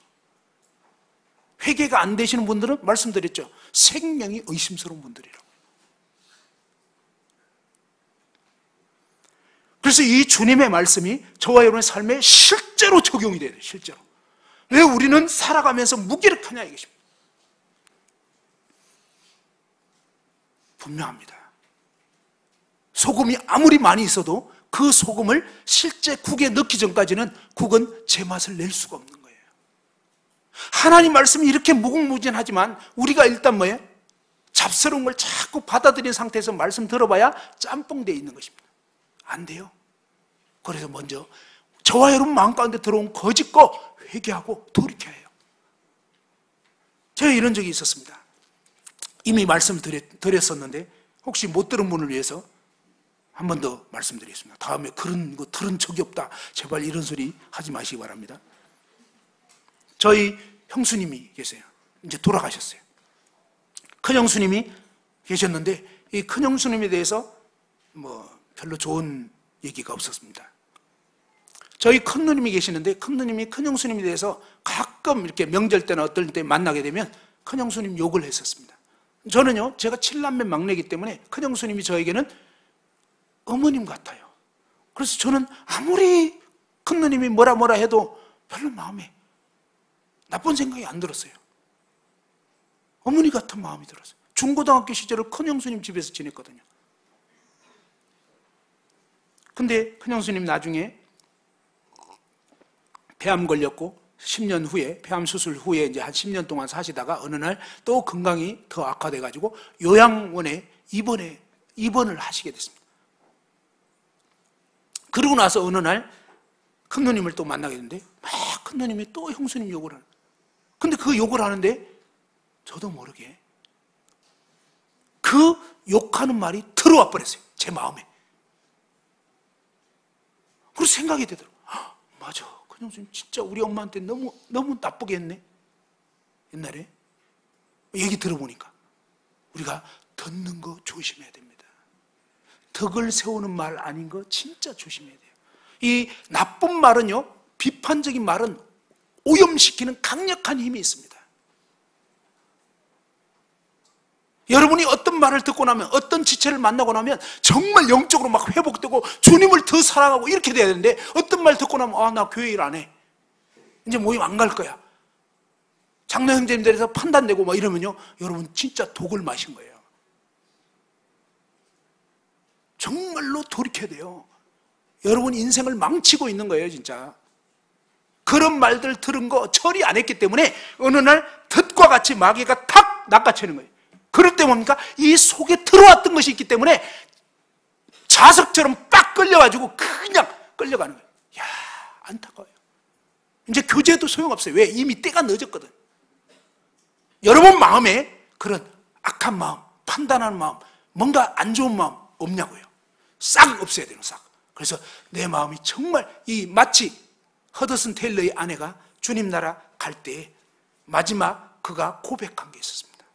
회개가 안 되시는 분들은 말씀드렸죠. 생명이 의심스러운 분들이라고. 그래서 이 주님의 말씀이 저와 여러분의 삶에 실제로 적용이 돼야 돼요. 실제로. 왜 우리는 살아가면서 무기력하냐 이것입니다. 분명합니다. 소금이 아무리 많이 있어도 그 소금을 실제 국에 넣기 전까지는 국은 제맛을 낼 수가 없는 거예요. 하나님 말씀이 이렇게 무궁무진하지만 우리가 일단 뭐예요? 잡스러운 걸 자꾸 받아들인 상태에서 말씀 들어봐야 짬뽕되어 있는 것입니다. 안 돼요. 그래서 먼저 저와 여러분 마음 가운데 들어온 거짓 거 회개하고 돌이켜야 해요. 제가 이런 적이 있었습니다. 이미 말씀드렸었는데 혹시 못 들은 분을 위해서 한 번 더 말씀드리겠습니다. 다음에 그런 거 들은 적이 없다, 제발 이런 소리 하지 마시기 바랍니다. 저희 형수님이 계세요. 이제 돌아가셨어요. 큰 형수님이 계셨는데 이 큰 형수님에 대해서 별로 좋은 얘기가 없었습니다. 저희 큰 누님이 계시는데 큰 누님이 큰 형수님에 대해서 가끔 이렇게 명절 때나 어떨 때 만나게 되면 큰 형수님 욕을 했었습니다. 저는요, 제가 7남매 막내이기 때문에 큰 형수님이 저에게는 어머님 같아요. 그래서 저는 아무리 큰 누님이 뭐라 해도 별로 마음에 나쁜 생각이 안 들었어요. 어머니 같은 마음이 들었어요. 중고등학교 시절을 큰 형수님 집에서 지냈거든요. 근데 큰 형수님 나중에 폐암 걸렸고 10년 후에, 폐암 수술 후에 이제 한 10년 동안 사시다가 어느 날 또 건강이 더 악화돼가지고 요양원에 입원을 하시게 됐습니다. 그러고 나서 어느 날 큰 누님을 또 만나게 됐는데 막 큰 누님이 또 형수님 욕을 하는. 근데 그 욕을 하는데 저도 모르게 그 욕하는 말이 들어와 버렸어요. 제 마음에. 그래서 생각이 되더라고요. 맞아. 그 형수님 진짜 우리 엄마한테 너무 나쁘게 했네. 옛날에 얘기 들어보니까 우리가 듣는 거 조심해야 됩니다. 덕을 세우는 말 아닌 거 진짜 조심해야 돼요. 이 나쁜 말은요, 비판적인 말은 오염시키는 강력한 힘이 있습니다. 여러분이 어떤 말을 듣고 나면, 어떤 지체를 만나고 나면 정말 영적으로 막 회복되고 주님을 더 사랑하고 이렇게 돼야 되는데, 어떤 말 듣고 나면 나 교회 일 안 해, 이제 모임 안 갈 거야, 장로 형제님들에서 판단되고 막 이러면요, 여러분 진짜 독을 마신 거예요. 정말로 돌이켜야 돼요. 여러분 인생을 망치고 있는 거예요, 진짜. 그런 말들 들은 거 처리 안 했기 때문에 어느 날 덫과 같이 마귀가 탁 낚아채는 거예요. 그럴 때 뭡니까? 이 속에 들어왔던 것이 있기 때문에 자석처럼 빡 끌려가지고 그냥 끌려가는 거예요. 이야, 안타까워요. 이제 교제도 소용없어요. 왜? 이미 때가 늦었거든. 여러분 마음에 그런 악한 마음, 판단하는 마음, 뭔가 안 좋은 마음 없냐고요. 싹 없애야 돼요, 싹. 그래서 내 마음이 정말 마치 허드슨 테일러의 아내가 주님 나라 갈 때 마지막 그가 고백한 게 있었습니다.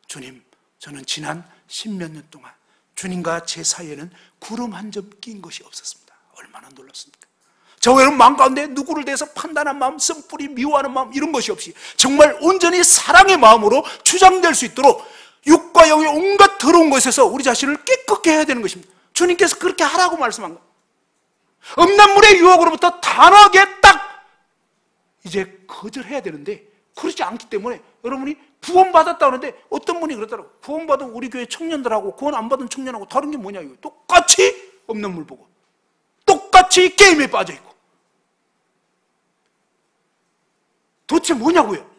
주님, 저는 지난 10몇 년 동안 주님과 제 사이에는 구름 한 점 낀 것이 없었습니다. 얼마나 놀랐습니까? 저 여러분 마음 가운데 누구를 대해서 판단한 마음, 쓴뿌리 미워하는 마음 이런 것이 없이 정말 온전히 사랑의 마음으로 주장될 수 있도록 육과 영의 온갖 더러운 것에서 우리 자신을 깨끗게 해야 되는 것입니다. 주님께서 그렇게 하라고 말씀한 거예요. 음란물의 유혹으로부터 단호하게 딱 이제 거절해야 되는데 그렇지 않기 때문에 여러분이 구원받았다 하는데 어떤 분이 그러더라고요. 구원받은 우리 교회 청년들하고 구원 안 받은 청년하고 다른 게 뭐냐, 이거. 똑같이 음란물 보고 똑같이 게임에 빠져있고 도대체 뭐냐고요.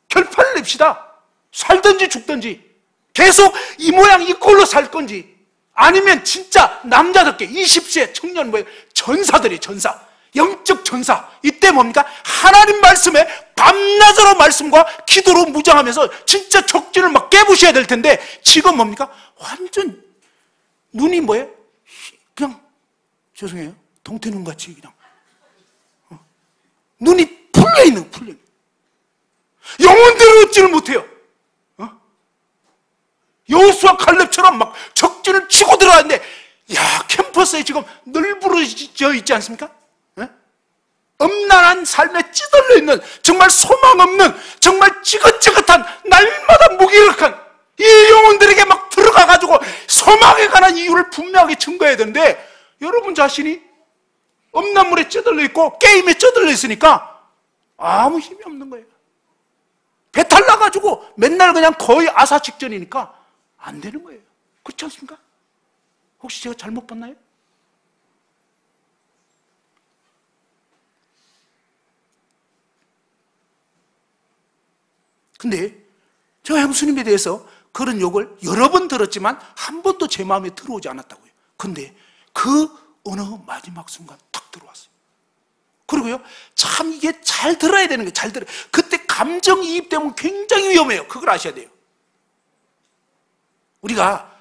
결판을 냅시다. 살든지 죽든지 계속 이 모양 이 꼴로 살 건지, 아니면 진짜 남자답게 20세 청년 전사들이 전사, 영적 전사, 이때 뭡니까? 하나님 말씀에 밤낮으로 말씀과 기도로 무장하면서 진짜 적진을 막 깨부셔야 될 텐데 지금 뭡니까? 완전 눈이 뭐예요? 그냥 죄송해요, 동태눈같이 그냥 눈이 풀려있는 풀려. 영혼대로 얻지를 못해요. 여호수아 칼렙처럼 막 적진을 치고 들어가는데, 야, 캠퍼스에 지금 널브러져 있지 않습니까? 네? 음란한 삶에 찌들려 있는, 정말 소망 없는, 정말 지긋지긋한, 날마다 무기력한 이 영혼들에게 막 들어가가지고 소망에 관한 이유를 분명하게 증거해야 되는데, 여러분 자신이 음란물에 찌들려 있고 게임에 찌들려 있으니까 아무 힘이 없는 거예요. 배탈 나가지고 맨날 그냥 거의 아사 직전이니까 안 되는 거예요. 그렇지 않습니까? 혹시 제가 잘못 봤나요? 근데 제가 형수님에 대해서 그런 욕을 여러 번 들었지만 한 번도 제 마음에 들어오지 않았다고요. 근데 그 어느 마지막 순간 탁 들어왔어요. 그리고요, 참 이게 잘 들어야 되는 거예요. 잘 들어요. 그때 감정이입되면 굉장히 위험해요. 그걸 아셔야 돼요. 우리가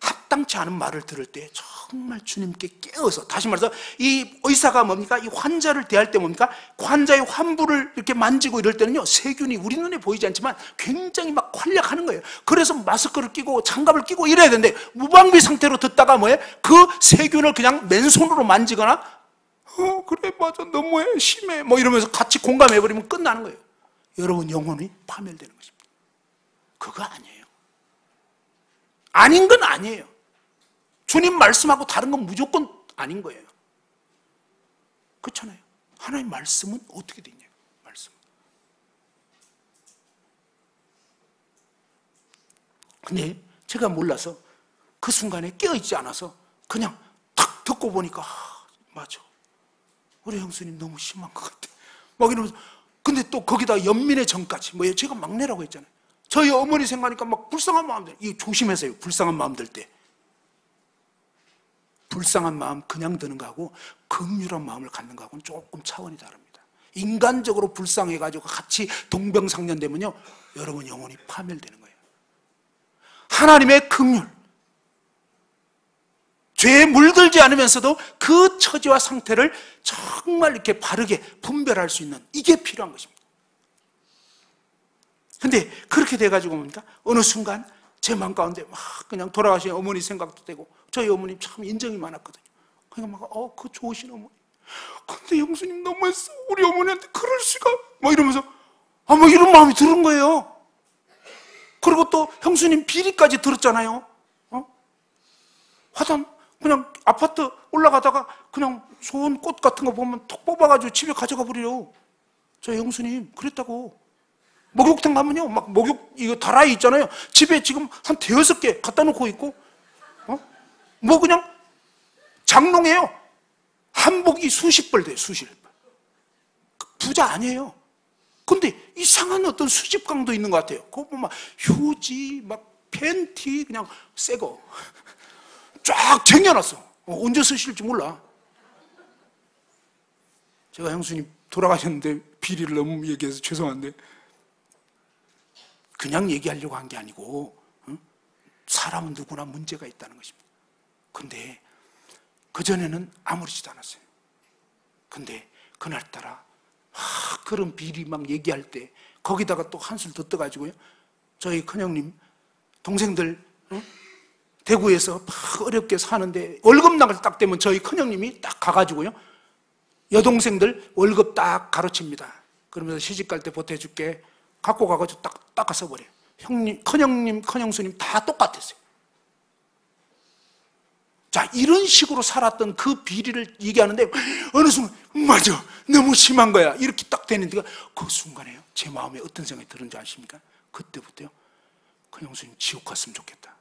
합당치 않은 말을 들을 때 정말 주님께 깨어서, 다시 말해서 이 의사가 뭡니까? 이 환자를 대할 때 뭡니까? 환자의 환부를 이렇게 만지고 이럴 때는요, 세균이 우리 눈에 보이지 않지만 굉장히 막 활약하는 거예요. 그래서 마스크를 끼고 장갑을 끼고 이래야 되는데 무방비 상태로 듣다가 뭐예요? 그 세균을 그냥 맨손으로 만지거나 그래 맞아 너무해 심해 뭐 이러면서 같이 공감해버리면 끝나는 거예요. 여러분 영혼이 파멸되는 것입니다. 그거 아니에요. 아닌 건 아니에요. 주님 말씀하고 다른 건 무조건 아닌 거예요. 그렇잖아요. 하나님 말씀은 어떻게 되냐? 말씀. 근데 제가 몰라서 그 순간에 깨어있지 않아서 그냥 탁 듣고 보니까 맞아. 우리 형수님 너무 심한 것 같아. 막 이러면서. 근데 또 거기다 연민의 정까지. 뭐예요? 제가 막내라고 했잖아요. 저희 어머니 생각하니까 막 불쌍한 마음들. 이거 조심하세요. 불쌍한 마음 들 때. 불쌍한 마음 그냥 드는 거하고 긍휼한 마음을 갖는 거하고는 조금 차원이 다릅니다. 인간적으로 불쌍해가지고 같이 동병상련되면요, 여러분 영혼이 파멸되는 거예요. 하나님의 긍휼, 죄에 물들지 않으면서도 그 처지와 상태를 정말 이렇게 바르게 분별할 수 있는, 이게 필요한 것입니다. 근데 그렇게 돼가지고 뭡니까? 어느 순간 제 마음 가운데 막 그냥 돌아가신 어머니 생각도 되고, 저희 어머님 참 인정이 많았거든요. 그러니까 막 그 좋으신 어머니, 근데 형수님 너무했어, 우리 어머니한테 그럴 수가, 막 이러면서 막 이런 마음이 드는 거예요. 그리고 또 형수님 비리까지 들었잖아요. 화단 그냥 아파트 올라가다가 그냥 좋은 꽃 같은 거 보면 톡 뽑아가지고 집에 가져가 버려요. 저희 형수님 그랬다고. 목욕탕 가면요, 막 목욕 이거 다라이 있잖아요. 집에 지금 한 대여섯 개 갖다 놓고 있고, 뭐 그냥 장롱에요, 한복이 수십 벌 돼요, 수십 벌. 부자 아니에요. 근데 이상한 어떤 수집광도 있는 것 같아요. 그거 보면 막 휴지, 막 팬티 그냥 새 거 쫙 쟁여놨어. 언제 쓰실지 몰라. 제가 형수님 돌아가셨는데 비리를 너무 얘기해서 죄송한데, 그냥 얘기하려고 한 게 아니고, 사람은 누구나 문제가 있다는 것입니다. 근데 그전에는 아무렇지도 않았어요. 근데 그날따라 그런 비리 막 얘기할 때 거기다가 또 한술 더 떠가지고요, 저희 큰형님 동생들 대구에서 막 어렵게 사는데 월급날 딱 되면 저희 큰형님이 딱 가가지고요, 여동생들 월급 딱 가르칩니다. 그러면서 시집 갈 때 보태줄게 갖고 가가지고 딱 닦아 써버려요. 형님, 큰형님, 큰형수님 다 똑같았어요. 자, 이런 식으로 살았던 그 비리를 얘기하는데 어느 순간 맞아, 너무 심한 거야, 이렇게 딱 되는데 그 순간에요, 제 마음에 어떤 생각이 드는지 아십니까? 그때부터요, 큰형수님 지옥 갔으면 좋겠다.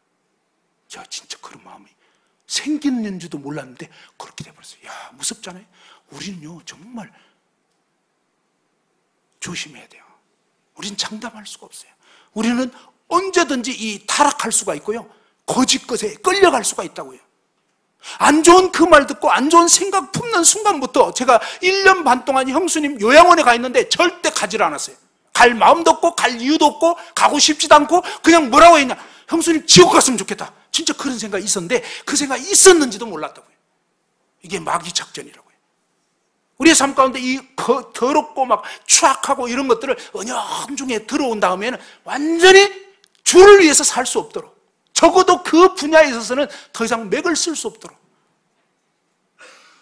제가 진짜 그런 마음이 생기는지도 몰랐는데 그렇게 돼버렸어요. 야, 무섭잖아요. 우리는요 정말 조심해야 돼요. 우리는 장담할 수가 없어요. 우리는 언제든지 이 타락할 수가 있고요, 거짓 것에 끌려갈 수가 있다고요. 안 좋은 그 말 듣고 안 좋은 생각 품는 순간부터 제가 1년 반 동안 형수님 요양원에 가 있는데 절대 가지를 않았어요. 갈 마음도 없고 갈 이유도 없고 가고 싶지도 않고 그냥 뭐라고 했냐, 형수님 지옥 갔으면 좋겠다. 진짜 그런 생각이 있었는데 그 생각이 있었는지도 몰랐다고요. 이게 마귀 작전이라고요. 우리의 삶 가운데 이 더럽고 막 추악하고 이런 것들을 은연중에 들어온 다음에는 완전히 주를 위해서 살 수 없도록, 적어도 그 분야에 있어서는 더 이상 맥을 쓸 수 없도록.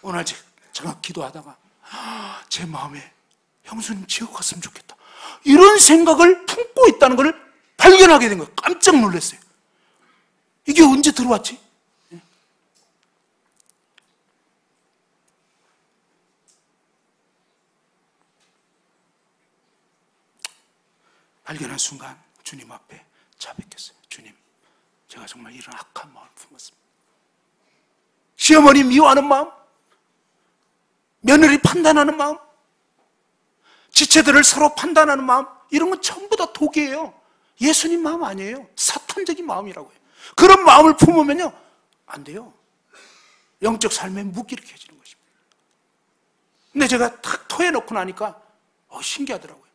오늘 제가 기도하다가 제 마음에 형수님 지옥 갔으면 좋겠다, 이런 생각을 품고 있다는 것을 발견하게 된 거예요. 깜짝 놀랐어요. 이게 언제 들어왔지? 발견한 순간 주님 앞에 자백했어요. 주님, 제가 정말 이런 악한 마음을 품었습니다. 시어머니 미워하는 마음, 며느리 판단하는 마음, 지체들을 서로 판단하는 마음, 이런 건 전부 다 독이에요. 예수님 마음 아니에요. 사탄적인 마음이라고요. 그런 마음을 품으면요 안 돼요. 영적 삶에 무기력해지는 것입니다. 근데 제가 탁 토해놓고 나니까 신기하더라고요.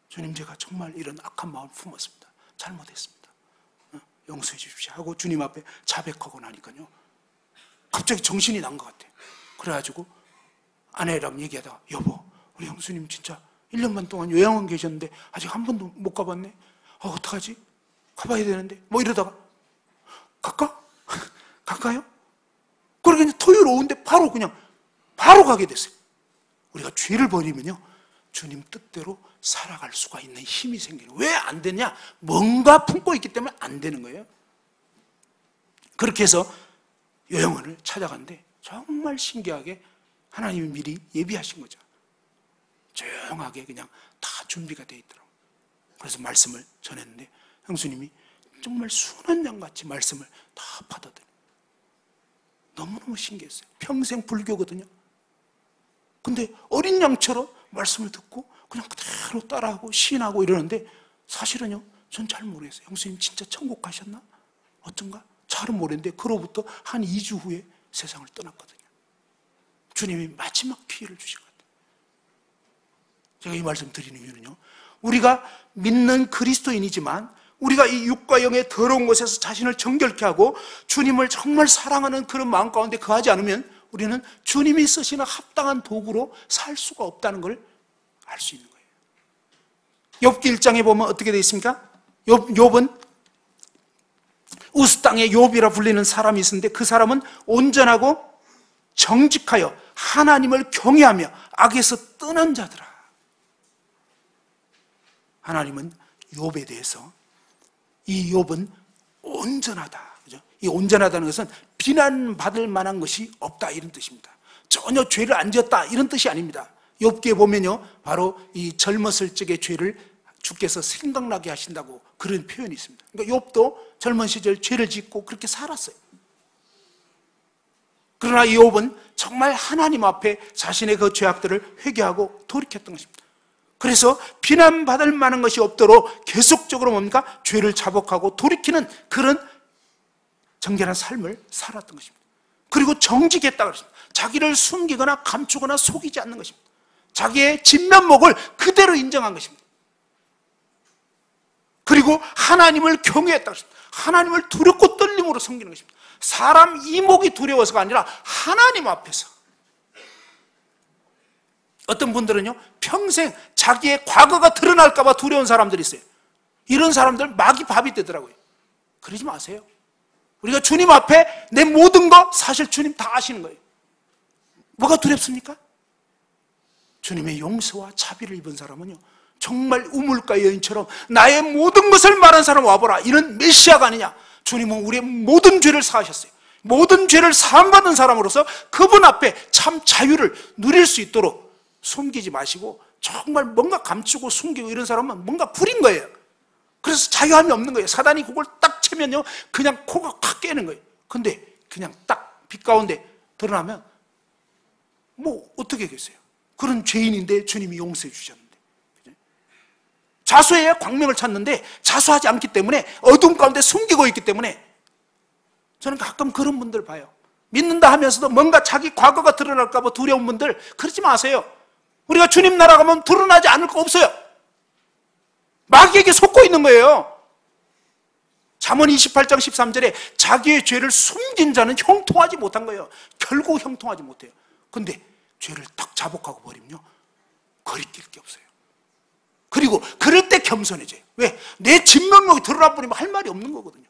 주님, 제가 정말 이런 악한 마음을 품었습니다. 잘못했습니다. 용서해 주십시오 하고 주님 앞에 자백하고 나니까요, 갑자기 정신이 난 것 같아요. 그래가지고 아내랑 얘기하다가, 여보, 우리 형수님 진짜 1년 반 동안 요양원 계셨는데 아직 한 번도 못 가봤네. 어떡하지? 가봐야 되는데. 뭐 이러다가 갈까? 갈까요? 그러니까 그냥 토요일 오후인데 바로 가게 됐어요. 우리가 죄를 버리면요 주님 뜻대로 살아갈 수가 있는 힘이 생기는 거예요. 왜 안 되냐? 뭔가 품고 있기 때문에 안 되는 거예요. 그렇게 해서 요양원을 찾아갔는데 정말 신기하게 하나님이 미리 예비하신 거죠. 조용하게 그냥 다 준비가 돼 있더라고요. 그래서 말씀을 전했는데 형수님이 정말 순한 양같이 말씀을 다 받아들여요. 너무너무 신기했어요. 평생 불교거든요. 근데 어린 양처럼 말씀을 듣고 그냥 그대로 따라하고 시인하고 이러는데 사실은요, 전 잘 모르겠어요. 형수님 진짜 천국 가셨나? 어쩐가? 잘은 모르겠는데 그로부터 한 2주 후에 세상을 떠났거든요. 주님이 마지막 기회를 주신 것 같아요. 제가 이 말씀 드리는 이유는요, 우리가 믿는 그리스도인이지만 우리가 이 육과 영의 더러운 것에서 자신을 정결케 하고 주님을 정말 사랑하는 그런 마음 가운데 거하지 않으면 우리는 주님이 쓰시는 합당한 도구로 살 수가 없다는 걸 알 수 있는 거예요. 욥기 1장에 보면 어떻게 되어 있습니까? 욥은 우스 땅의 욥이라 불리는 사람이 있었는데 그 사람은 온전하고 정직하여 하나님을 경외하며 악에서 떠난 자더라. 하나님은 욥에 대해서 이 욥은 온전하다. 그죠? 이 온전하다는 것은 비난받을 만한 것이 없다 이런 뜻입니다. 전혀 죄를 안 지었다 이런 뜻이 아닙니다. 욥기에 보면요, 바로 이 젊었을 적의 죄를 주께서 생각나게 하신다고 그런 표현이 있습니다. 그러니까 욥도 젊은 시절 죄를 짓고 그렇게 살았어요. 그러나 이 욥은 정말 하나님 앞에 자신의 그 죄악들을 회개하고 돌이켰던 것입니다. 그래서 비난받을 만한 것이 없도록 계속적으로 뭡니까? 죄를 자복하고 돌이키는 그런 정결한 삶을 살았던 것입니다. 그리고 정직했다고 했습니다. 자기를 숨기거나 감추거나 속이지 않는 것입니다. 자기의 진면목을 그대로 인정한 것입니다. 그리고 하나님을 경외했다고 했습니다. 하나님을 두렵고 떨림으로 섬기는 것입니다. 사람 이목이 두려워서가 아니라 하나님 앞에서. 어떤 분들은요, 평생 자기의 과거가 드러날까 봐 두려운 사람들이 있어요. 이런 사람들 막이 밥이 되더라고요. 그러지 마세요. 우리가 주님 앞에 내 모든 거 사실 주님 다 아시는 거예요. 뭐가 두렵습니까? 주님의 용서와 자비를 입은 사람은요, 정말 우물가 여인처럼 나의 모든 것을 말한 사람 와보라, 이런 메시아가 아니냐. 주님은 우리의 모든 죄를 사하셨어요. 모든 죄를 사함받은 사람으로서 그분 앞에 참 자유를 누릴 수 있도록 숨기지 마시고, 정말 뭔가 감추고 숨기고 이런 사람은 뭔가 부린 거예요. 그래서 자유함이 없는 거예요. 사단이 그걸 딱 채면요, 그냥 코가 확 깨는 거예요. 근데 그냥 딱 빛 가운데 드러나면 뭐 어떻게 하겠어요? 그런 죄인인데 주님이 용서해 주셨는데. 자수해야 광명을 찾는데 자수하지 않기 때문에 어둠 가운데 숨기고 있기 때문에 저는 가끔 그런 분들 봐요. 믿는다 하면서도 뭔가 자기 과거가 드러날까 봐 두려운 분들, 그러지 마세요. 우리가 주님 나라 가면 드러나지 않을 거 없어요. 마귀에게 속고 있는 거예요. 잠언 28장 13절에 자기의 죄를 숨긴 자는 형통하지 못한 거예요. 결국 형통하지 못해요. 근데 죄를 딱 자복하고 버리면요, 거리낄 게 없어요. 그리고 그럴 때 겸손해져요. 왜? 내 진면목이 드러나 버리면 할 말이 없는 거거든요.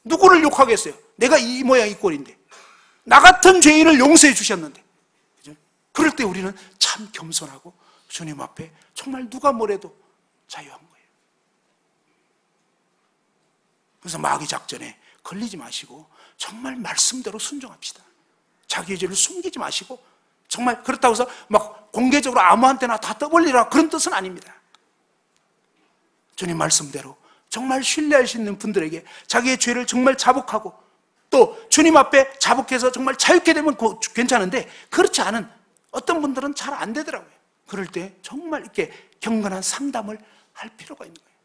누구를 욕하겠어요? 내가 이 모양 이 꼴인데, 나 같은 죄인을 용서해 주셨는데. 그죠? 그럴 때 우리는 참 겸손하고 주님 앞에 정말 누가 뭐래도 자유한 거예요. 그래서 마귀 작전에 걸리지 마시고 정말 말씀대로 순종합시다. 자기의 죄를 숨기지 마시고, 정말 그렇다고 해서 막 공개적으로 아무한테나 다 떠벌리라 그런 뜻은 아닙니다. 주님 말씀대로 정말 신뢰할 수 있는 분들에게 자기의 죄를 정말 자복하고, 또 주님 앞에 자복해서 정말 자유케 되면 괜찮은데, 그렇지 않은 어떤 분들은 잘 안 되더라고요. 그럴 때 정말 이렇게 경건한 상담을 할 필요가 있는 거예요.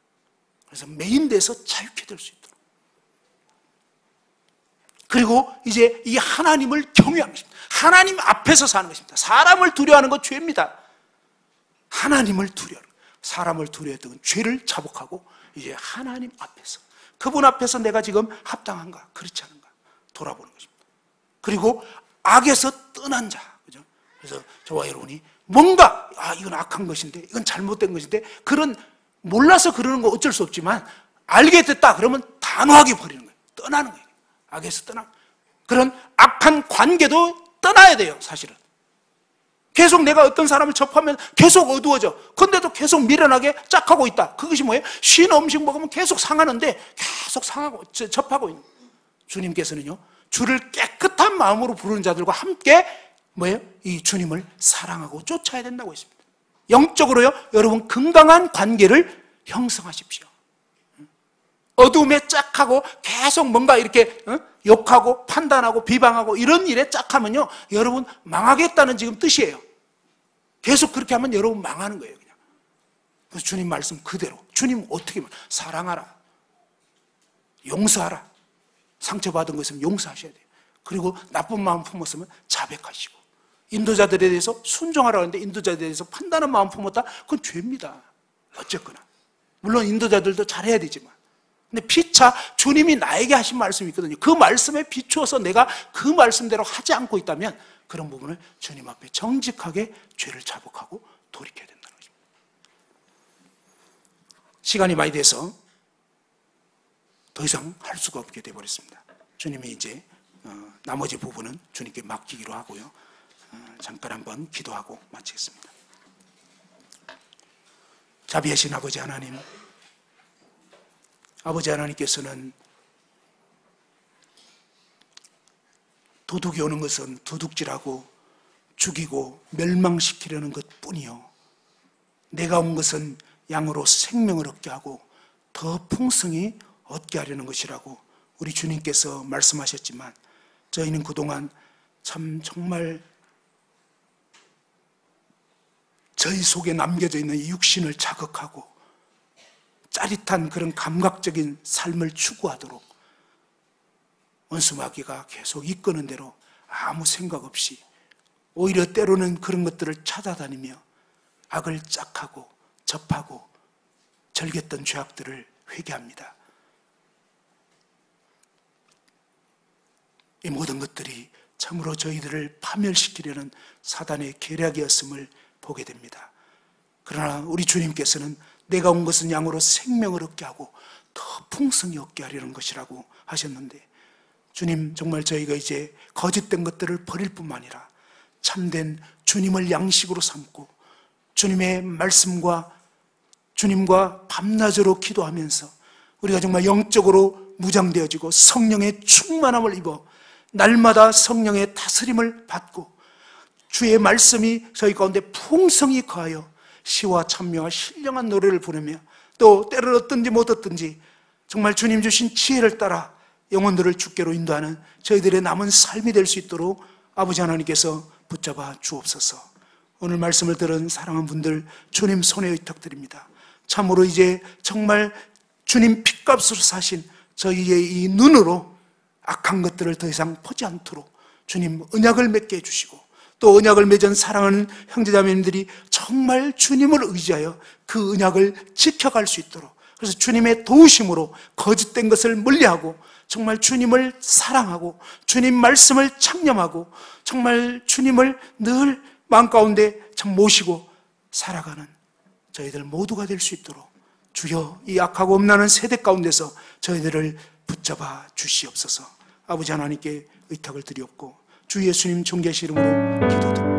그래서 메인돼서 자유케 될 수 있도록. 그리고 이제 이 하나님을 경외하는 것입니다. 하나님 앞에서 사는 것입니다. 사람을 두려워하는 건 죄입니다. 하나님을 두려워하는, 사람을 두려워했던 건 죄를 자복하고 이제 하나님 앞에서, 그분 앞에서 내가 지금 합당한가 그렇지 않은가 돌아보는 것입니다. 그리고 악에서 떠난 자, 그죠? 그래서 저와 여러분이 뭔가 이건 악한 것인데, 이건 잘못된 것인데, 그런 몰라서 그러는 거 어쩔 수 없지만 알게 됐다 그러면 단호하게 버리는 거예요. 떠나는 거예요. 악에서 떠나. 그런 악한 관계도 떠나야 돼요. 사실은 계속 내가 어떤 사람을 접하면 계속 어두워져. 근데도 계속 미련하게 짝하고 있다. 그것이 뭐예요? 쉰 음식 먹으면 계속 상하는데 계속 상하고 접하고 있는 거예요. 주님께서는요, 주를 깨끗한 마음으로 부르는 자들과 함께 뭐예요? 이 주님을 사랑하고 쫓아야 된다고 했습니다. 영적으로요, 여러분 건강한 관계를 형성하십시오. 어둠에 짝하고 계속 뭔가 이렇게 욕하고 판단하고 비방하고 이런 일에 짝하면요, 여러분 망하겠다는 지금 뜻이에요. 계속 그렇게 하면 여러분 망하는 거예요, 그냥. 그래서 주님 말씀 그대로. 주님 어떻게 말? 사랑하라. 용서하라. 상처받은 거 있으면 용서하셔야 돼요. 그리고 나쁜 마음 품었으면 자백하시고. 인도자들에 대해서 순종하라고 하는데 인도자들에 대해서 판단한 마음 품었다? 그건 죄입니다. 어쨌거나. 물론 인도자들도 잘해야 되지만. 근데 피차 주님이 나에게 하신 말씀이 있거든요. 그 말씀에 비추어서 내가 그 말씀대로 하지 않고 있다면 그런 부분을 주님 앞에 정직하게 죄를 자복하고 돌이켜야 된다는 것입니다. 시간이 많이 돼서 더 이상 할 수가 없게 되어버렸습니다. 주님이 이제 나머지 부분은 주님께 맡기기로 하고요. 잠깐 한번 기도하고 마치겠습니다. 자비하신 아버지 하나님, 아버지 하나님께서는 도둑이 오는 것은 도둑질하고 죽이고 멸망시키려는 것뿐이요, 내가 온 것은 양으로 생명을 얻게 하고 더 풍성히 얻게 하려는 것이라고 우리 주님께서 말씀하셨지만, 저희는 그동안 참 정말 저희 속에 남겨져 있는 이 육신을 자극하고 짜릿한 그런 감각적인 삶을 추구하도록 원수 마귀가 계속 이끄는 대로 아무 생각 없이 오히려 때로는 그런 것들을 찾아다니며 악을 짝하고 접하고 절겼던 죄악들을 회개합니다. 이 모든 것들이 참으로 저희들을 파멸시키려는 사단의 계략이었음을 보게 됩니다. 그러나 우리 주님께서는 내가 온 것은 양으로 생명을 얻게 하고 더 풍성히 얻게 하려는 것이라고 하셨는데, 주님, 정말 저희가 이제 거짓된 것들을 버릴 뿐만 아니라 참된 주님을 양식으로 삼고 주님의 말씀과 주님과 밤낮으로 기도하면서 우리가 정말 영적으로 무장되어지고 성령의 충만함을 입어 날마다 성령의 다스림을 받고 주의 말씀이 저희 가운데 풍성히 거하여 시와 찬미와 신령한 노래를 부르며 또 때를 얻든지 못 얻든지 정말 주님 주신 지혜를 따라 영혼들을 주께로 인도하는 저희들의 남은 삶이 될 수 있도록 아버지 하나님께서 붙잡아 주옵소서. 오늘 말씀을 들은 사랑하는 분들 주님 손에 의탁드립니다. 참으로 이제 정말 주님 핏값으로 사신 저희의 이 눈으로 악한 것들을 더 이상 보지 않도록 주님 언약을 맺게 해주시고, 또 언약을 맺은 사랑하는 형제자매님들이 정말 주님을 의지하여 그 언약을 지켜갈 수 있도록, 그래서 주님의 도우심으로 거짓된 것을 멀리하고 정말 주님을 사랑하고 주님 말씀을 창념하고 정말 주님을 늘 마음 가운데 참 모시고 살아가는 저희들 모두가 될 수 있도록 주여 이 악하고 엄란한 세대 가운데서 저희들을 붙잡아 주시옵소서. 아버지 하나님께 의탁을 드리옵고 주 예수님 존귀하신 이름으로 기도드립니다.